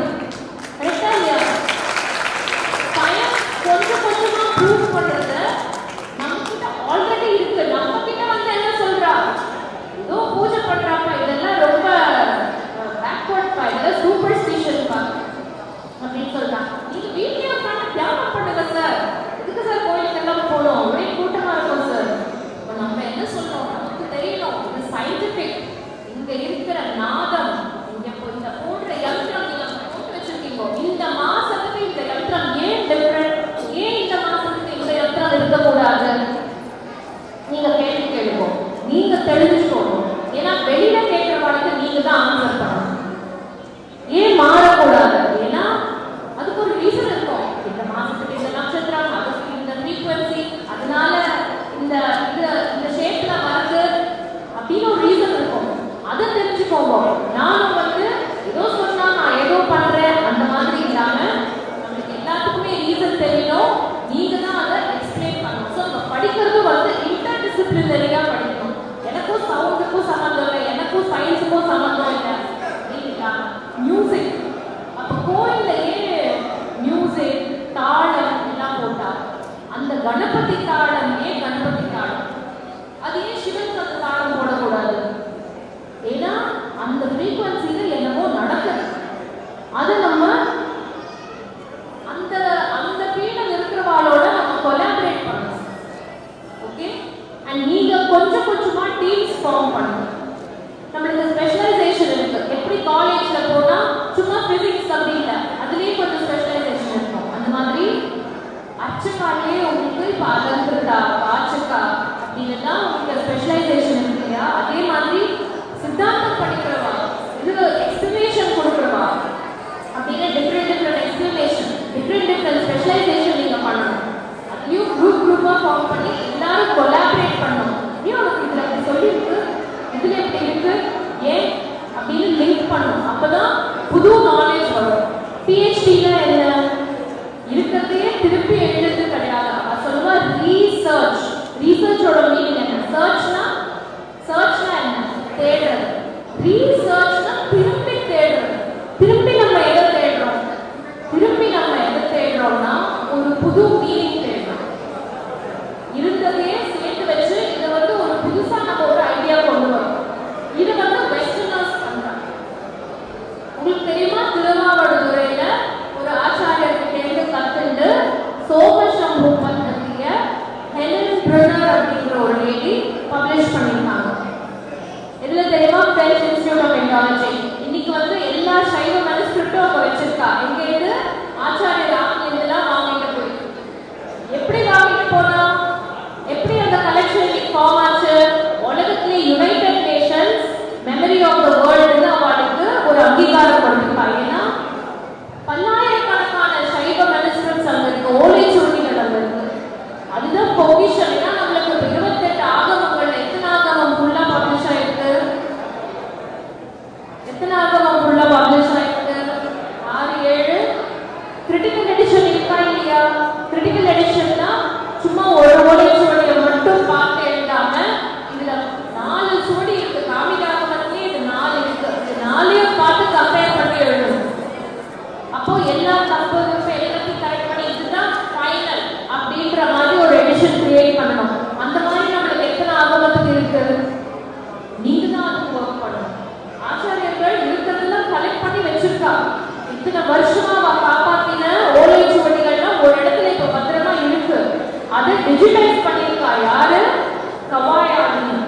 S1: கரெக்டா இல்லையா? சயின்ஸ் கொஞ்சம் கொஞ்சமா ப்ரூவ் பண்றது நம்ம கிட்ட ஆல்ரெடி இருக்கு. நம்ம கிட்ட வந்து என்ன சொல்றா, ஏதோ பூஜை பண்றாப்பா, இதெல்லாம் ரொம்ப பேக்வர்ட் பா, இதெல்லாம் சூப்பர்ஸ்டிஷன் பா அப்படின்னு சொல்றாங்க. நீங்க வீட்லயே உட்காந்து தியானம் பண்ணுங்க சார். எதுக்கு சார் கோயிலுக்கெல்லாம் போகணும், ஒரே கூட்டமா இருக்கும் சார். இப்போ நம்ம என்ன சொல்றோம், நமக்கு தெரியணும் இது சயின்டிபிக். இங்க இருக்கிற நாதம், இங்க இந்த போன்ற யந்திரம் நீங்க போட்டு வச்சிருக்கீங்க. இந்த மாசத்துக்கு இந்த யந்திரம் ஏன் டிஃபரெண்ட், ஏன் இந்த மாசத்துக்கு இந்த யந்திரம் இருக்கக்கூடாது? நீங்க கேள்வி கேளுவோம், நீங்க தெரிஞ்சுக்கணும். ஏன்னா வெளியில கேட்கிறவங்களுக்கு நீங்க தான் ஆன்சர் பண்ணணும். ஏன் மாறக்கூடாது? ஏன்னா அதுக்கு ஒரு ரீசன் இருக்கும். இந்த மாசத்துக்கு இந்த நட்சத்திரம், அதுக்கு இந்த ஃப்ரீக்வன்சி, அதனால இந்த இந்த ஷேப்ல வருது அப்படின்னு ஒரு ரீசன் இருக்கும். அதை தெரிஞ்சுக்கோங்க. நானும் வந்து ஏதோ சொன்னா நான் ஏதோ பண்றேன் அந்த மாதிரி இல்லாம நம்மளுக்கு எல்லாத்துக்குமே ரீசன் தெரியணும். நீங்க தான் அதை எக்ஸ்பிளைன் பண்ணணும். ஸோ நம்ம படிக்கிறது வந்து இன்டர்டிசிப்ளினரியா படிக்கணும். எனக்கும் சவுண்டுக்கும் சம்மந்தம் இல்லை, எனக்கும் சயின்ஸுக்கும் சம்மந்தம் இல்லை. மியூசிக், அப்போ கோயிலையே மியூசிக் தாளம் எல்லாம் போட்டா அந்த கணபதி தாளம் ஏன் கணபதி தாளம், அது ஏன் சிவன் அந்த தாளம் போடக்கூடாது? ஏன்னா அந்த ஃப்ரீக்வன்சியில என்னவோ நடக்குது. அது நம்ம அந்த அந்த ஃபீல்டில் இருக்கிறவாளோட நம்ம கொலாபரேட் பண்ணணும். ஓகே, அண்ட் நீங்க கொஞ்சம் கொஞ்சமா டீம்ஸ் ஃபார்ம் பண்ணணும். நம்மளுக்கு ஸ்பெஷலைசேஷன் இருக்கு. எப்படி காலேஜ்ல போனா சும்மா பிசிக்ஸ் அப்படி இல்லை, அதுலயே கொஞ்சம் ஸ்பெஷலைசேஷன் இருக்கும். அந்த மாதிரி அச்சக்காலே உங்களுக்கு இப்போ அலங்கிருதா பாச்சக்கா அப்படின்னு தான் உங்களுக்கு ஸ்பெஷலைசேஷன் இருக்கு இல்லையா? அதே மாதிரி சித்தாந்தம் படிக்கிறவா, இது எக்ஸ்பிளனேஷன் கொடுக்குறவா அப்படின்னு டிஃப்ரெண்ட் எக்ஸ்பிளனேஷன், டிஃப்ரெண்ட் ஸ்பெஷலைசேஷன் நீங்க பண்ணணும். அதுலயும் குரூப்பா ஃபார்ம் பண்ணி எல்லாரும் கொலாபரேட் பண்ணணும். ஏன் உனக்கு இதுல அப்படி சொல்லியிருக்கு, இதுல எப்படி இருக்கு, ஏன் அப்படின்னு லிங்க் பண்ணணும். அப்பதான் புது நாலேஜ் வரும். PhD-ல என்ன இருக்கிறதையே திருப்பி எழுதுறது கிடையாது. அது சொல்லுவா ரீசர்ச். ரீசர்ச்சோட மீனிங் என்ன? சர்ச்னா என்ன? தேடுறது. ரீசர்ச்னா திருப்பி தேடுறது. திருப்பி நம்ம எதை தேடுறோம்? தேடுறோம்னா ஒரு புது மீனிங் தேடுறோம். இருந்ததையே சேர்த்து வச்சு இதை வந்து ஒரு புதுசா நம்ம ஒரு ஐடியா கொண்டு வரோம். இது வந்து வெஸ்டர்னர்ஸ் பண்றாங்க. உங்களுக்கு தெரியுமா, திருவாவடுதுறையில ஒரு ஆச்சாரியர்கிட்ட இருந்து கத்துண்டு சோமசம்பு பத்திய ஹெலன் ப்ருனர் அப்படிங்கிற ஒரு லேடி பப்ளிஷ் பண்ணியிருக்காங்க. இதுல தெரியுமா, பிரெஞ்ச் இன்ஸ்டிடியூட் ஆஃப் எண்டாலஜி இன்னைக்கு வந்து எல்லா சைவ மனுஸ்கிரிப்டும் அவங்க வச்சிருக்கா. எங்க இருந்து ஆச்சாரியர் ஆங்கிலாம் வாங்கிட்டு போய் எப்படி வாங்கிட்டு போனா அதை டிஜிட்டலைஸ் பண்ணியிருக்கா யாரு? கவாயாதினம்.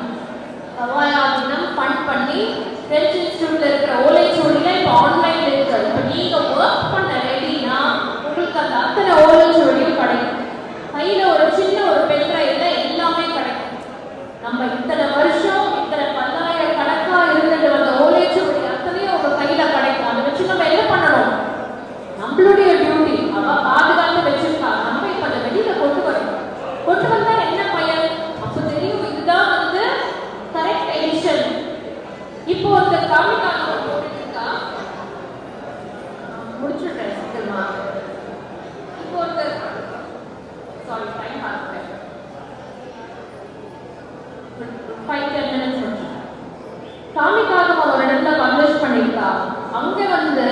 S1: கவாயாதினம் ஃபண்ட் பண்ணி ஃப்ரெஞ்ச் இன்ஸ்டிடியூட்ல இருக்கிற ஓலைச்சுவடியில இப்போ ஆன்லைன்ல இருக்கு. இப்போ நீங்க ஒர்க் பண்ண ரெடினா உங்களுக்கு அந்த அத்தனை ஓலைச்சுவடியும் கிடைக்கும். கையில ஒரு சின்ன ஒரு பென்ட்ரைவ்ல எல்லாமே கிடைக்கும். நம்ம இத்தனை வருஷம் இத்தனை 10,000 கணக்கா இருந்துட்டு வந்த ஓலைச்சுவடி அத்தனையும் உங்க கையில கிடைக்கும். அதை வச்சு நம்ம என்ன பண்ணணும்? நம்மளுடைய டியூட்டி. அவ பாதுகாத்து வச்சிருக்கா, நம்ம இப்ப அதை வெளியில கொண்டு வரணும். கொண்டு வந்தா என்ன பயன்? அப்ப தெரியும் இதுதான் வந்து கரெக்ட் எடிஷன். இப்போ அந்த காமிக்காக போட்டுருக்கா, முடிச்சுடுறேன் சீக்கிரமா. இப்போ ஒரு சாரி டைம் ஆகுது, 5-10 minutes முடிச்சு. காமிக்காக ஒரு இடத்துல பப்ளிஷ் பண்ணிருக்கா. அங்க வந்து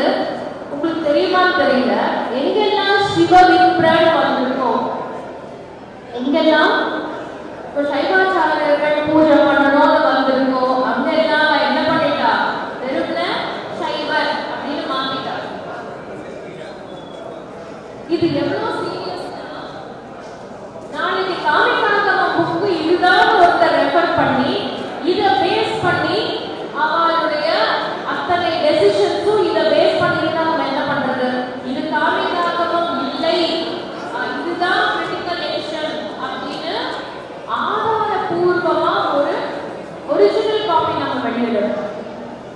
S1: உங்களுக்கு தெரியுமான்னு தெரியல, எங்கெல்லாம் சிவ விப்ரன் வந்திருக்கோம், எங்கெல்லாம் இப்போ சைவாச்சாரியர்கள் பூஜை பண்ணணும்னு வந்திருக்கோம், அங்கெல்லாம் என்ன பண்ணிட்டா? வெறும்ன சைவர் அப்படின்னு மாத்திட்டா. இது எவ்வளவு சீரியஸ்னா, நாளைக்கு காமிக்காக புக்கு இதுதான் ஒருத்தர் ரெஃபர் பண்ணி இதை பேஸ் பண்ணி அவளுடைய அத்தனை டெசிஷன்ஸும் இதை பேஸ் பண்ணி நம்ம என்ன பண்றது? இது காமிக்காகவும் இல்லை, இதுதான் கிரிட்டிக்கல் எடிஷன் அப்படின்னு ஆதாரபூர்வமா ஒரு ஒரிஜினல் காப்பி நம்ம வெளியிடணும்.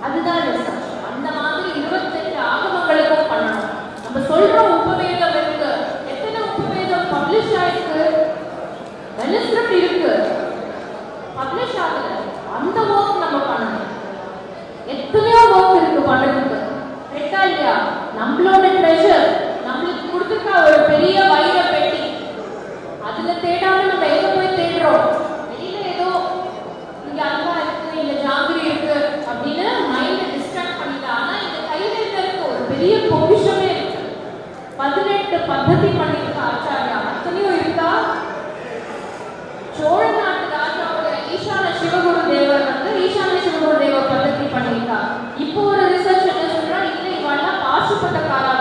S1: அதுதான் ரிசர்ச். அந்த மாதிரி 28 ஆகமங்களுக்கும் பண்ணணும். நம்ம சொல்றோம் உபவேதம் இருக்கு, எத்தனை உபவேதம் பப்ளிஷ் ஆயிருக்கு? மேனுஸ்கிரிப்ட் இருக்கு, பப்ளிஷ் ஆகல. அந்த ஒர்க் நம்ம பண்ணணும். எத்தனையோ ஒர்க் இருக்கு பண்றதுக்கு. கரெக்டா இல்லையா? நம்மளோட ட்ரெஷர் நம்மளுக்கு கொடுத்துருக்க ஒரு பெரிய வைர பெட்டி, அதுல தேடாம நம்ம எங்க போய் தேடுறோம்? வெளியில ஏதோ இங்க அல்வா இருக்கு, இங்க ஜாங்கிரி இருக்கு அப்படின்னு மைண்ட டிஸ்ட்ராக்ட் பண்ணிட்டா. ஆனா இந்த கையில இருக்க ஒரு பெரிய பொக்கிஷமே இருக்கு. 18 பద్ధதி பண்ணிருக்க ஆச்சாரியா அத்தனையும் இருக்கா. சோழ நாட்டு ராஜாவோட ஈசான சிவகுரு தேவர் வந்து ஈசான சிவகுரு தேவர் பద్ధதி பண்ணிருக்கா. இப்போ ஒரு ரிசர்ச் என்ன சொல்றா, இல்லை இவெல்லாம் பாசுபட்டக்காரா,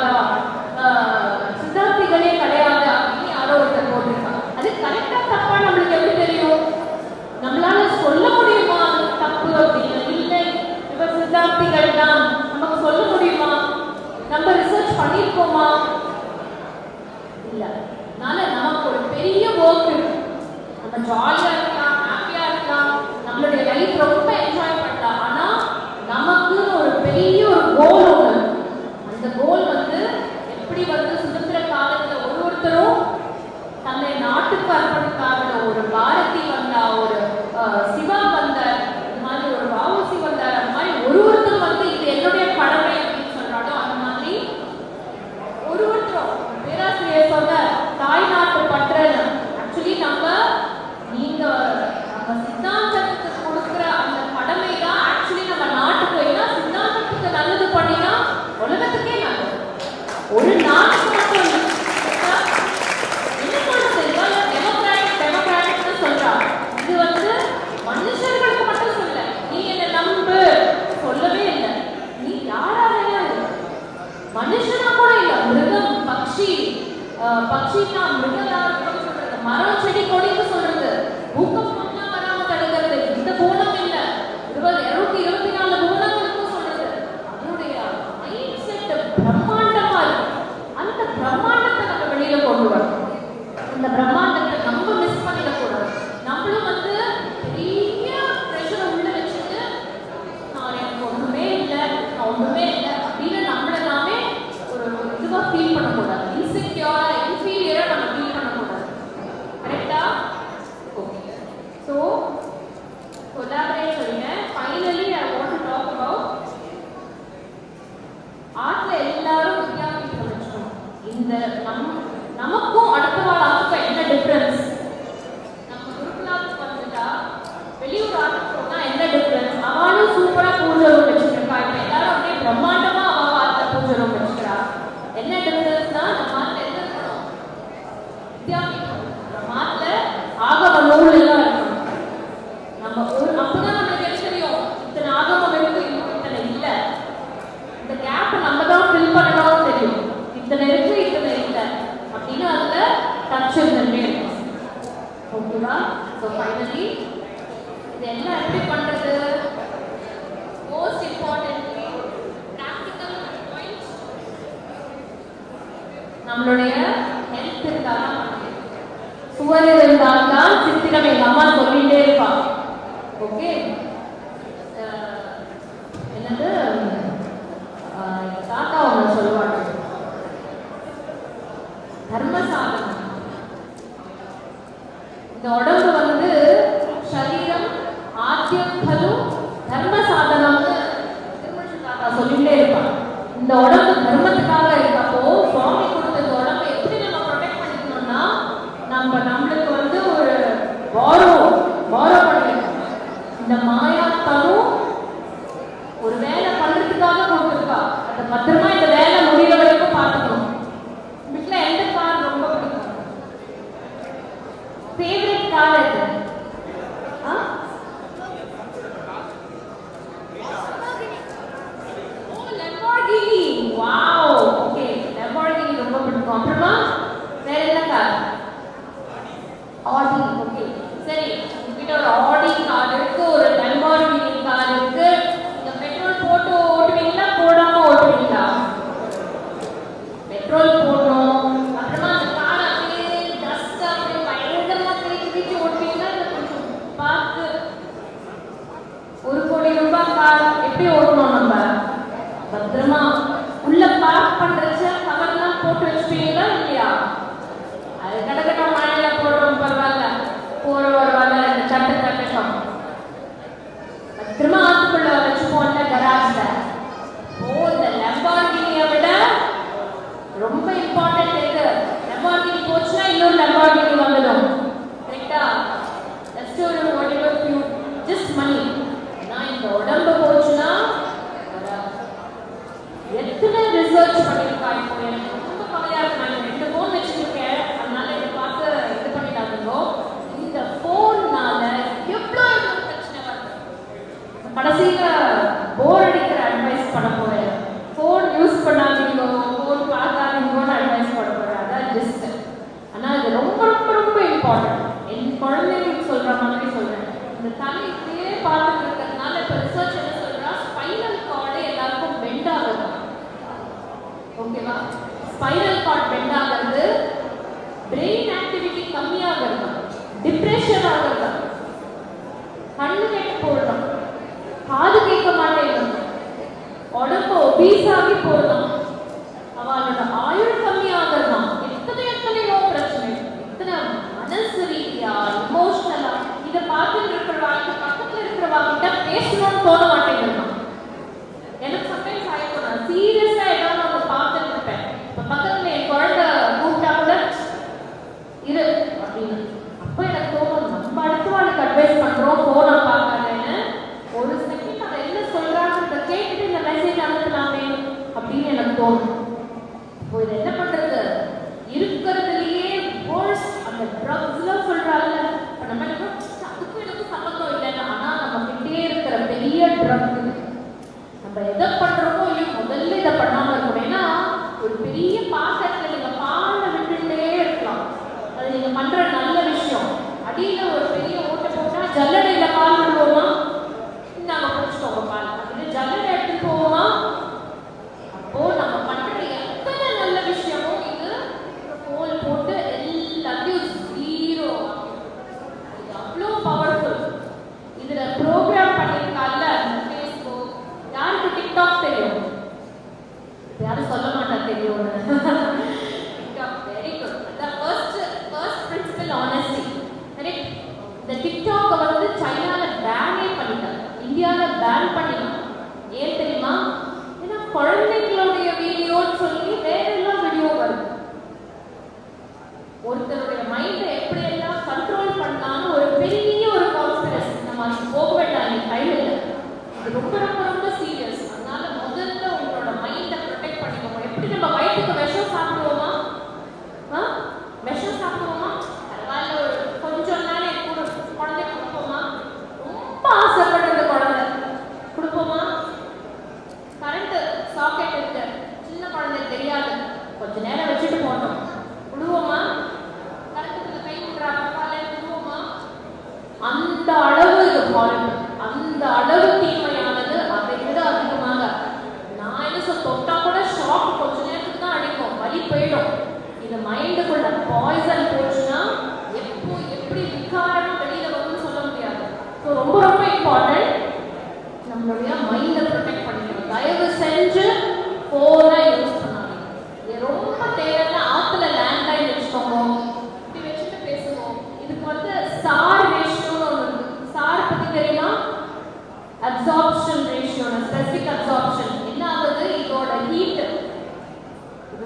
S1: சித்தாந்திகளே கிடையாது அப்படின்னு யாரோ ஒருத்தர் போட்டிருக்கா. அது கரெக்டா தப்பா நம்மளுக்கு எப்படி தெரியும்? நம்மளால சொல்ல முடியுமா தப்பு அப்படின்னு? இல்லை இவ சித்தாந்திகள் தான் நமக்கு சொல்ல முடியுமா? நம்ம ரிசர்ச் பண்ணிருக்கோமா? இல்ல. அதனால நமக்கு ஒரு பெரிய ஒர்க் இருக்கு. நம்ம ஜாலியா இருக்கலாம், ஹாப்பியா இருக்கலாம், நம்மளுடைய லைஃப் ரொம்ப என்ஜாய் பண்ணலாம். ஆனா நமக்கு ஒரு பெரிய ஒரு கோல் ஒன்று. அந்த கோல் வந்து எப்படி வந்து சுதந்திர காலத்துல ஒருத்தரும் தன்னை நாட்டுக்கு அர்ப்பணித்தாங்க. ஒரு பாரதி வந்தா, ஒரு சிவா வந்தார், இந்த மாதிரி ஒரு வாவுசி வந்தார், அந்த மாதிரி ஒருத்தரும் வந்து இது என்னுடைய கடமை அப்படின்னு சொல்றாங்க. அந்த மாதிரி ஒருத்தரும் பேராசிரியர் சொன்ன தாய் நாட்டு பற்றல். ஆக்சுவலி நீங்க நம்ம சித்தாந்தத்துக்கு கொடுக்குற அந்த கடமை தான் ஆக்சுவலி நம்ம நாட்டுக்கு. ஏன்னா சித்தாந்தத்துக்கு நல்லது பண்ணினா உலகத்துக்கே நல்லது. ஒரு நாட்டுக்கு மட்டும் என்ன சொல்றது? டெமோக்ராட்டிக்னு சொல்றாங்க. இது வந்து மனுஷர்களுக்கு மட்டும் சொல்ல, நீ என்ன நம்பு சொல்லவே இல்லை. நீ யாராலையா மனுஷனா கூட இல்ல, மிருகம், பக்ஷி, பக்ஷினா மிருகதாரத்துக்கு சொல்றது, மரம் செடி கொடிக்கு சொல்றது, பூகம்பம்லாம் வராம தடுக்கிறது. இந்த பூனம் இல்ல, 224 பூனங்களுக்கும் சொல்றது. அதனுடைய மைண்ட் செட் பிரம்மாண்டமா இருக்கு. அந்த பிரம்மாண்டத்தை நம்ம வெளியில கொண்டு வரணும். அந்த பிரம்மாண்டத்தை நம்ம மிஸ் பண்ணிடக்கூடாது. நம்மளும் வந்து பெரிய ப்ரெஷரை உள்ள வச்சுட்டு நான் எனக்கு ஒண்ணுமே இல்லை, நான் ஒண்ணுமே இல்லை அப்படின்னு நம்மளை நாமே ஒரு இதுவா ஃபீல் பண்ணக்கூடாது. இன்செக்யூரா, இன்ஃபீரியரா நம்ம ஃபீல் பண்ணக்கூடாது. கரெக்டா? ஓகே. ஸோ கொலாபரேட் சொல்லுங்க. Finally I want to talk about ஆர்ட்ல எல்லாரும் வித்யாபீடம் வச்சுக்கணும். இந்த நமக்கும் அடுத்த வாழ்க்கும் என்ன டிஃபரன்ஸ்? நம்ம குருகுலாவுக்கு வந்துட்டா வெளியூர் ஆர்ட்டுக்கு போனா என்ன டிஃபரன்ஸ்? அவனும் சூப்பரா பூஜை ரூம் வச்சுருக்கா. இப்போ எல்லாரும் அப்படியே பிரம்மாண்டமா அவ ஆர்ட்ல பூஜை ரூம் வச்சுக்கிறா. என்ன டிஃபரன்ஸ்னா நம்ம ஆர்ட்ல என்ன இருக்கணும்? வித்யாபீடம். நம்ம ஆர்ட்ல ஆகம நூல் எல்லாம் இருக்கணும். நம்ம அப்பதான் நம்மளுக்கு என்ன தெரியும்? இத்தனை ஆகமம் இருக்கு, இன்னும் இத்தனை இல்லை. இந்த கேப் நம்ம தான் ஃபில் பண்ணணும் தெரியும். இத்தனை இருக்கு, இத்தனை இல்லை அப்படின்னு அதுல டச் இருந்துட்டே இருக்கும். ஸோ ஃபைனலி இது எல்லாம் எப்படி பண்ணுறது? மோஸ்ட் இம்பார்ட்டன்ட்லி ப்ராக்டிக்கல் பாயிண்ட்ஸ் நம்மளுடைய ஹெல்த்துக்காக பண்ணுறது. சுவர் இருந்தால்தான் சித்திரம் எங்கள் அம்மா சொல்லிகிட்டே இருப்பாங்க. ஓகே, என்னது தாத்தா ஒன்று சொல்லுவாங்க, தர்மசாதனம். இந்த உடம்பு வந்து சரீரம் ஆத்யம் கலு தர்ம சாதனம்னு தாத்தா சொல்லிட்டே இருப்பாங்க. இந்த உடம்பு தர்மத்துக்காக இருக்கப்போ சுவாமி கொடுத்த இந்த உடம்பை எப்படி நம்ம ப்ரொடெக்ட் பண்ணிக்கணும்னா, நம்மளுக்கு வந்து ஒரு பாரோ பண்ணிக்கணும். இந்த மாயாத்தனும் ஒரு வேலை பண்றதுக்காக கொடுத்துருக்கா, அந்த பத்திரமா இந்த வேலை முடிகிற வரைக்கும் பார்த்துக்கணும். வீட்டுல எந்த கார் ரொம்ப பிடிக்கும்? ஃபேவரட் கார் எது? லெம்பார்கினி. வாவ், ஓகே, லெம்பார்கினி ரொம்ப பிடிக்கும். அப்புறமா வேற என்ன கார்? ஆடி. ஓகே, சரி, உங்ககிட்ட ஒரு ஆடி கார் இருக்கு, ஒரு லெம்பார்கினி கார் இருக்கு. இந்த பெட்ரோல் போட்டு ஓட்டுவீங்களா, போடாம ஓட்டுவீங்களா? பெட்ரோல் போடணும். அப்புறமா அந்த கார் அப்படியே டஸ்ட் அப்படியே பயங்கரமா தேய்ச்சி ஓட்டுவீங்களா? கொஞ்சம் பார்த்து. 1 கோடி ரூபாய் கார் எப்படி ஓட்டணும்? நம்ம பத்திரமா உள்ள பார்க் பண்றச்ச கவர்லாம் போட்டு வச்சுப்பீங்களா இல்லையா? அது கடற்கட்ட மழையில போடுறோம், பரவாயில்ல, போற வரவாயில்ல, இந்த சட்டம் பத்திரமா ஆத்துக்குள்ள வச்சுப்போம்ல கராஜ்ல. இந்த லெம்பார்கினியை விட ரொம்ப இம்பார்ட்டன்ட் எது? லெம்பார்கினி போச்சுன்னா இன்னொரு லெம்பார்கினி வந்துடும். கரெக்டா? ஜஸ்ட் ஒரு whatever few just money. நான் இந்த உடம்பு போச்சுன்னா எத்தனை ரிசர்ச் பண்ணிருக்கா. இப்போ எனக்கு ரொம்ப கவலையா இருக்கு. நான் 2 ஃபோன் வச்சிருக்கேன், அதனால இதை பார்த்து இது பண்ணிட்டாங்க. இந்த போன்னால எவ்வளவு பிரச்சனை வருது. கடைசியில போர் அடிக்கிற அட்வைஸ் பண்ண போறேன். ஃபோன் யூஸ் பண்ணாதீங்க, ஃபோன் பார்க்காதீங்கன்னு அட்வைஸ் பண்ண போறேன். அதான் ஜஸ்ட். ஆனா இது ரொம்ப ரொம்ப ரொம்ப இம்பார்ட்டன்ட். என் குழந்தைங்களுக்கு சொல்ற மாதிரி சொல்றேன். இந்த தலை இப்படியே பார்த்துட்டு இருக்கிறதுனால இப்போ ரிசர்ச் என்ன சொல்றா, ஸ்பைனல் கார்டு எல்லாருக்கும் பெண்ட் ஆகுது. ஓகேவா? ஸ்பைனல் கார்டு பெண்ட் ஆகுறது, பிரெயின் ஆக்டிவிட்டி கம்மியாகிறது, டிப்ரெஷன் ஆகுறது, கண்ணு கேட்க போடணும், காது கேட்க மாட்டேங்குது, உடம்பு ஒபீஸ் ஆகி போடணும், அவளோட ஆயுள் கம்மியாகிறதாம். எத்தனையோ பிரச்சனை, எத்தனை மனசு ரீதியா இமோஷனலா. இதை பார்த்துட்டு இருக்கிறவாங்க பக்கத்துல இருக்கிறவாங்கிட்ட பேசணும்னு தோண மாட்டேங்குது. எனக்கு சம்டைம்ஸ் ஆயிடும், நான் சீரியஸா ஏதாவது அவங்க பார்த்துட்டு இருப்பேன். இப்போ பக்கத்துல என் குழந்தை கூப்பிட்டா கூட இரு அப்படின்னு. அப்போ எனக்கு தோணும், நம்ம அடுத்தவாளுக்கு அட்வைஸ் பண்றோம் போனை பார்க்காதேன்னு. ஒரு செகண்ட் அதை என்ன சொல்றாங்க கேட்டுட்டு இந்த மெசேஜ் அனுப்பலாமே அப்படின்னு எனக்கு தோணும். இப்போ இதை என்ன பண்றது? இருக்கிறதுலயே வேர்ஸ்ட் அந்த ட்ரக்ஸ்லாம் சொல்றாங்க. இப்போ நம்ம அதுக்கும் எனக்கு சம்மந்தம் இல்லைன்னா, ஆனா நம்ம கிட்டே இருக்கிற பெரிய ட்ரக் நம்ம எதை பண்றோமோ இல்லையோ முதல்ல இதை பண்ணாம இருக்கணும். ஏன்னா ஒரு பெரிய பாத்திரத்துல நீங்க பாலை விட்டுட்டே இருக்கலாம், அது நீங்க பண்ற நல்ல விஷயம். அடியில ஒரு பெரிய ஓட்டை போட்டா ஜல்லடையில பால் விடுவோமா? நாங்க குடிச்சிட்டோம் பால், அப்படின்னு ஜல்லடை எடுத்துட்டு போவோமா? அப்போ நம்ம பண்ற எத்தனை நல்ல விஷயமும் இது கோல் போட்டு எல்லாத்தையும் ஜீரோ. இது அவ்வளோ பவர்ஃபுல். இதுல ப்ரோக்ராம் பண்ணிருக்கால ஃபேஸ்புக். யாருக்கு டிக்டாக் தெரியும்? யாரும் சொல்ல மாட்டா தெரியும். TikTok very good. The first principle honesty. Correct. இந்த டிக்டாக் வந்து சைனால பேனே பண்ணிட்டாங்க, இந்தியால பேன் பண்ணிட்டாங்க. ஏன் தெரியுமா? ஏன்னா குழந்தைகளுடைய வீடியோன்னு சொல்லி வேற எல்லாம் வீடியோ வருது. ஒருத்தருடைய மைண்டை எப்படி எல்லாம் கண்ட்ரோல் பண்ணலாம்னு ஒரு பெரிய ஒரு கான்ஸ்பிரசி. நம்ம அது போக வேண்டாம், டைம் இல்லை. இது ரொம்ப ரொம்ப ரொம்ப சீரியஸ். அதனால முதல்ல உங்களோட மைண்டை ப்ரொடெக்ட் பண்ணிக்கோங்க. எப்படி நம்ம வயிற்றுக்கு விஷம் சாப்பிடுவோமா? விஷம் சாப்பிடுவோமா? பரவாயில்ல, ஒரு கொஞ்சம் நாளே கூட குழந்தை கொடுப்போமா? ரொம்ப ஆசைப்படுறது குழந்தை கொடுப்போமா? கரண்ட் சாக்கெட் இருக்கு, சின்ன குழந்தை தெரியாது, கொஞ்ச நேரம் வச்சுட்டு போட்டோம், விடுவோமா?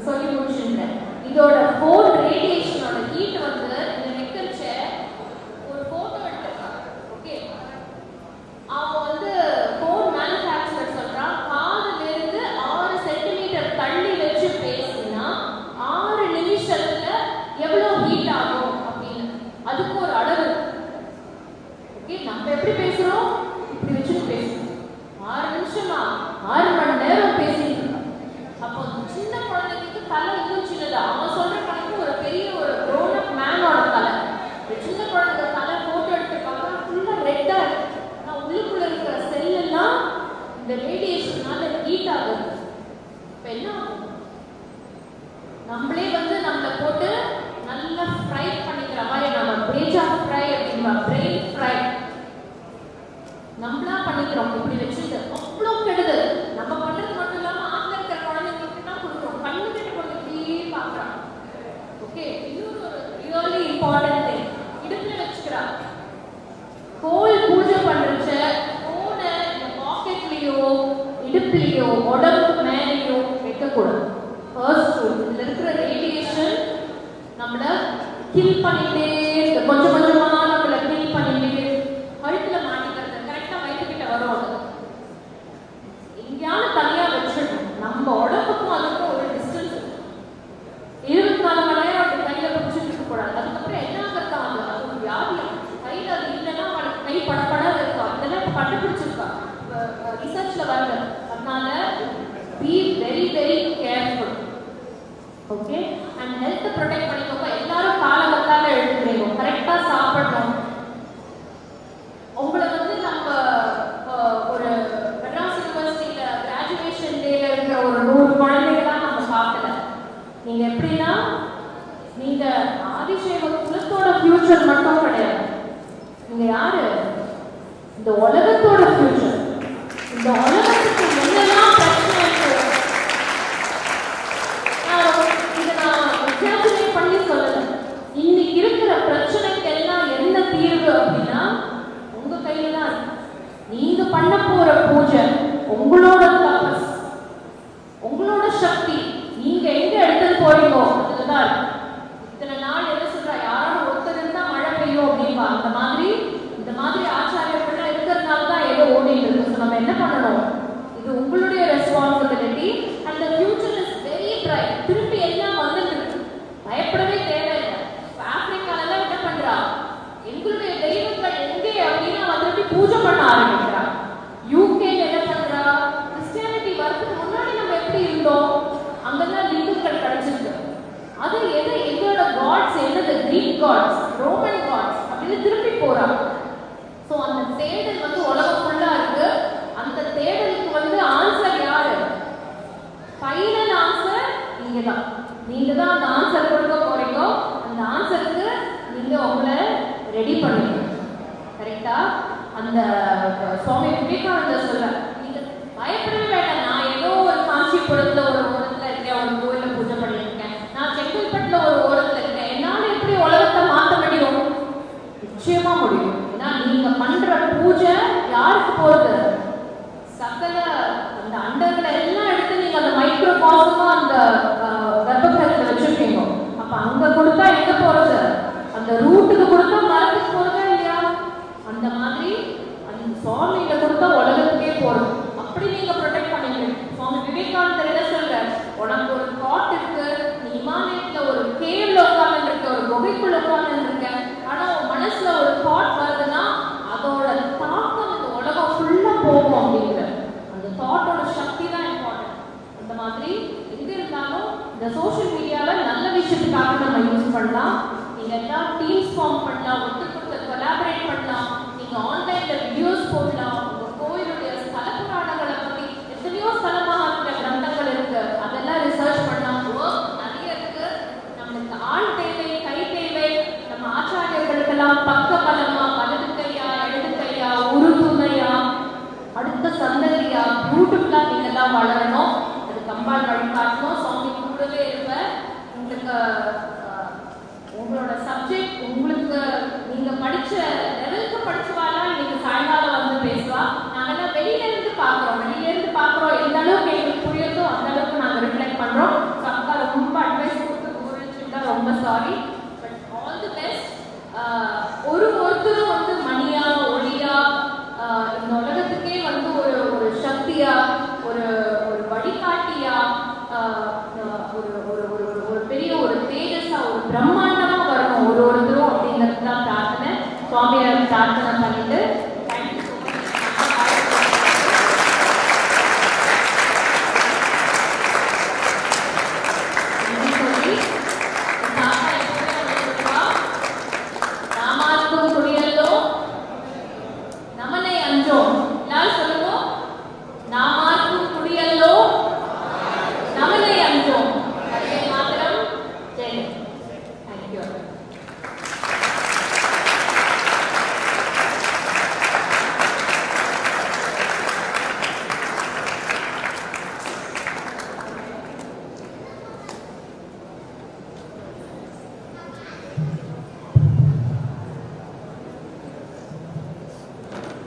S1: சொல்லி முடிச்சுட்டேன். இதோட ஃபோன் ரேடியேஷனோட ஹீட் வந்து இந்த நெக்கல்ச்ச ஒரு போட்டோ எடுத்திருக்காங்க. ஓகே, அவன் வந்து ஃபோன் மேனுஃபேக்சரர் சொல்றான், காதுல இருந்து 6 சென்டிமீட்டர் தள்ளி வச்சு பேசினா 6 நிமிஷத்துல எவ்வளவு ஹீட் ஆகும் அப்படின்னு. அதுக்கு ஒரு அளவு. ஓகே, நம்ம எப்படி பேசுறோம்? இப்படி வச்சு பேசுறோம். 6 நிமிஷமா 6 மணி நேரம் பேசிட்டு இருக்கோம். அப்போ சின்ன குழந்தைக்கு தலை இன்னும் சின்னதா. அவன் சொல்ற கணக்கு ஒரு பெரிய ஒரு grown up மேனோட தலை. சின்ன குழந்தை தலை போட்டோ எடுத்து பார்த்தா ஃபுல்லா ரெட்டா இருக்கு. ஆனா உள்ளுக்குள்ள இருக்கிற செல் எல்லாம் இந்த ரேடியேஷனால ஹீட் ஆகுது. இப்ப என்ன ஆகும்? நம்மளே வந்து நம்மள போட்டு நல்லா ஃப்ரை பண்ணிக்கிற மாதிரி, நம்ம பிரேஜா ஃப்ரை அப்படின்னா பிரெயின் ஃப்ரை நம்மளா பண்ணிக்கிறோம். இப்படி வச்சுட்டு அவ்வளோ கெடுதல். நம்ம பண்றது மட்டும் இல்லாம ஆத்துல இருக்கிற குழந்தைங்களுக்கு தான் கொடுக்குறோம். கண்ணு கிட்ட கொண்டு இப்படியே பார்க்குறான். ஓகே, இன்னொரு ஒரு ரியலி இம்பார்ட்டன்ட் திங், இடுப்புல வச்சுக்கிறா. கோயில் பூஜை பண்றச்ச போனை இந்த பாக்கெட்லயோ இடுப்புலயோ உடம்புக்கு மேலேயோ வைக்கக்கூடாது. ஃபர்ஸ்ட் ரூல், இதுல இருக்கிற ரேடியேஷன் நம்மள கில் பண்ணிட்டே இருக்கு. கொஞ்சம் கொஞ்சமா நம்மள கில் பண்ணிட்டே கழுத்துல மாட்டிக்கிறது. கரெக்டா வயிற்றுக்கிட்ட வரும். எங்கேயாவது தனியா வச்சிடணும். நம்ம உடம்புக்கும் அதுக்கும் ஒரு டிஸ்டன்ஸ். 24 மணி நேரம் அப்படி கையில பிடிச்சிட்டு இருக்க கூடாது. அதுக்கப்புறம் என்ன ஆகுறாங்க, அது ஒரு வியாதி. கையில அது இல்லைன்னா அவனுக்கு கை படப்படாத இருக்கா. இதெல்லாம் இப்ப கண்டுபிடிச்சிருக்கா, ரிசர்ச்ல வருது. அதனால be very very careful. Okay, and health protect பண்ணிக்கோங்க. எல்லாரும் காலகத்தால எழுதுறீங்க, கரெக்டா சாப்பிடணும். உங்களை வந்து நம்ம ஒரு மெட்ராஸ் யூனிவர்சிட்டியில கிராஜுவேஷன் டேல இருக்கிற ஒரு 100 குழந்தைகளாம் நம்ம பார்க்கல. நீங்க எப்படின்னா, நீங்க ஆதிசேவ குலத்தோட ஃபியூச்சர் மட்டும் கிடையாது. நீங்க யாரு? இந்த உலகத்தோட ஃபியூச்சர். இந்த உலகத்துக்கு என்னெல்லாம் பிரச்சனை இருக்கு, இதை நான் எக்ஸாஜரேட் பண்ணி சொல்லல. இன்னைக்கு இருக்கிற பிரச்சனைக்கு எல்லாம் என்ன தீர்வு அப்படின்னா உங்க கையில தான் இருக்கு. நீங்க பண்ண போற பூஜை, உங்களோட தபஸ், உங்களோட சக்தி, நீங்க எங்க எடுத்துட்டு போறீங்களோ அதுலதான் இருக்கு. இத்தனை நாள் என்ன சொல்றா, யாரும் ஒருத்தர் இருந்தா மழை பெய்யும் அப்படின்பா. அந்த மாதிரி இந்த மாதிரி ஆச்சாரியர்கள் இருக்கிறதுனால தான் ஏதோ ஓடிட்டு இருக்கு. நம்ம என்ன பண்ணணும்? இது உங்களுடைய ரெஸ்பான்சிபிலிட்டி. அந்த ஃபியூச்சர் இஸ் வெரி பிரைட். திருப்பி எல்லாம் வந்துட்டு இருக்கு, பயப்படவே தேவையில்லை. ஆப்பிரிக்கால என்ன பண்றா, எங்களுடைய தெய்வங்கள் எங்கே அப்படின்னு வந்துட்டு பூஜை பண்ண ஆரம்பிக்கிறா. யூகே என்ன பண்றா, கிறிஸ்டியானிட்டி வரதுக்கு முன்னாடி நம்ம எப்படி இருந்தோம், அங்கெல்லாம் லிங்குகள் கிடைச்சிருக்கு. அது எது, எங்களோட காட்ஸ் என்னது, கிரீக் காட்ஸ், ரோமன் காட்ஸ் அப்படின்னு திருப்பி போறாங்க. ஸோ அந்த தேடல் வந்து உலகம் ஃபுல்லா இருக்கு. அந்த தேடலுக்கு வந்து ஆன்சர் யாரு? ஃபைனல் ஆன்சர் நீங்க தான். நீங்க தான் அந்த ஆன்சர் கொடுக்க போறீங்க. அந்த ஆன்சருக்கு நீங்க உங்களை ரெடி பண்ணுங்க. கரெக்டா? அந்த சுவாமி விவேகானந்தர் சொல்ற, நீங்க பயப்படவே வேண்டாம். நான் ஏதோ ஒரு காஞ்சிபுரத்துல ஒரு ஓரத்துல இருக்கேன், ஒரு கோயில பூஜை பண்ணிருக்கேன், நான் செங்கல்பட்டுல ஒரு ஓரத்துல இருக்கேன், என்னால எப்படி உலகத்தை மாற்ற முடியும்? நிச்சயமா முடியும். ஏன்னா நீங்க பண்ற பூஜை யாருக்கு போறது? சகல அந்த அண்டங்களை எல்லாம் எடுத்து நீங்க அந்த மைக்ரோ காஸ்மா அந்த கர்ப்பகிரகத்துல வச்சிருக்கீங்க. அப்ப அங்க கொடுத்தா எங்க போறது? அந்த ரூட்டுக்கு கொடுத்தா மரத்துக்கு போறதா இல்லையா? அந்த மாதிரி அந்த சுவாமியில கொடுத்தா உலகத்துக்கே போறது. அப்படி நீங்க ப்ரொடெக்ட் பண்ணிக்கணும். சுவாமி விவேகானந்தர் என்ன சொல்ற, உனக்கு ஒரு தாட் இருக்கு, நீ இமாலயத்துல ஒரு கேவ்ல உட்கார்ந்து இருக்க, ஒரு குகைக்குள்ள உட்கார்ந்து இருக்க, ஆனா உன் மனசுல ஒரு தாட் வருதுன்னா அதோட தாக்கம் இந்த உலகம் ஃபுல்லா போகும் அப்படிங்கிற அந்த தாட்டோட சக்தி தான் இம்பார்ட்டன்ட். அந்த மாதிரி எங்க இருந்தாலும் இந்த சோஷியல் மீடியால நல்ல விஷயத்துக்காக நம்ம யூஸ் பண்ணலாம். நீங்க எல்லாம் டீம்ஸ் ஃபார்ம் பண்ணலாம், ஒருத்தருக்கு கொலாபரேட் பண்ணலாம், நீங்க ஆன்லைன்ல வீடியோஸ் போடலாம். உங்க கோயிலுடைய ஸ்தல புராணங்களை பத்தி எத்தனையோ ஸ்தலமாக கிரந்தங்கள் இருக்கு, அதெல்லாம் ரிசர்ச் பண்ணலாம். ஒர்க் நிறைய இருக்கு. நம்மளுக்கு ஆள் தேவை, கை தேவை. நம்ம ஆச்சாரியர்களுக்கெல்லாம் பக்க பலமா, வலது கையா, இடது கையா, உறுதுணையா, அடுத்த சந்ததியா பியூட்டிஃபுல்லா நீங்க தான் வளரணும். அது கம்பால் வழிகாட்டணும். சுவாமி கூடவே இருப்ப. உங்களுக்கு உங்களோட சப்ஜெக்ட், உங்களுக்கு நீங்க படிச்ச லெவலுக்கு படிச்சவாலாம் இன்னைக்கு சாயங்காலம் வந்து பேசுவா. நாங்கெல்லாம் வெளியில இருந்து பாக்குறோம், எந்த அளவுக்கு எங்களுக்கு புரியுதோ அந்த அளவுக்கு நாங்க ரிஃப்ளெக்ட் பண்றோம். அக்கா ரொம்ப ஒருத்தரும் வந்து மணியா ஒளியா இந்த உலகத்துக்கே வந்து ஒரு ஒரு சக்தியா ஒரு ஒரு வழிகாட்டியா ஒரு ஒரு ஒரு ஒரு பெரிய ஒரு தேஜஸா ஒரு பிரம்மாண்டமா வரணும் ஒருத்தரும் அப்படிங்கிறது தான் பிரார்த்தனை. சுவாமியை பிரார்த்தனை பண்ணிட்டு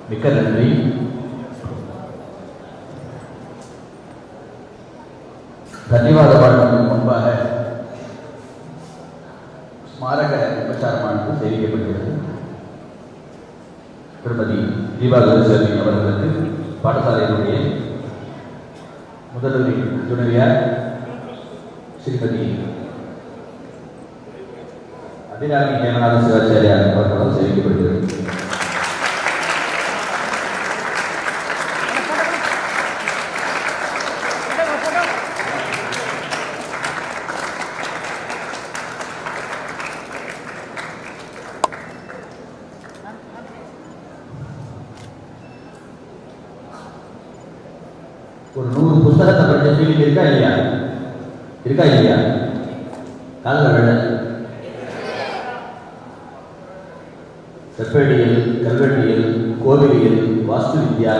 S3: மிக்க நன்றி. தன்யவாத பாடலுக்கு முன்பாக ஸ்மாரக விபச்சாரமானது தெரிவிக்கப்படுகிறது. திருமதி தீபா குருசாமி அவர்களுக்கு பாடசாலையினுடைய முதல்வரி துணைவியார் ஸ்ரீமதி அபிராமி ஹேமநாத சிவாச்சாரியார் அவர்களால் தெரிவிக்கப்படுகிறது. ஒரு 100 புத்தகத்தை படித்த ஃபீலிங் இருக்கா இல்லையா? இருக்கா இல்லையா? காதல விட செப்பேடியல், கல்வெட்டியல், கோவிலியல், வாஸ்து வித்யா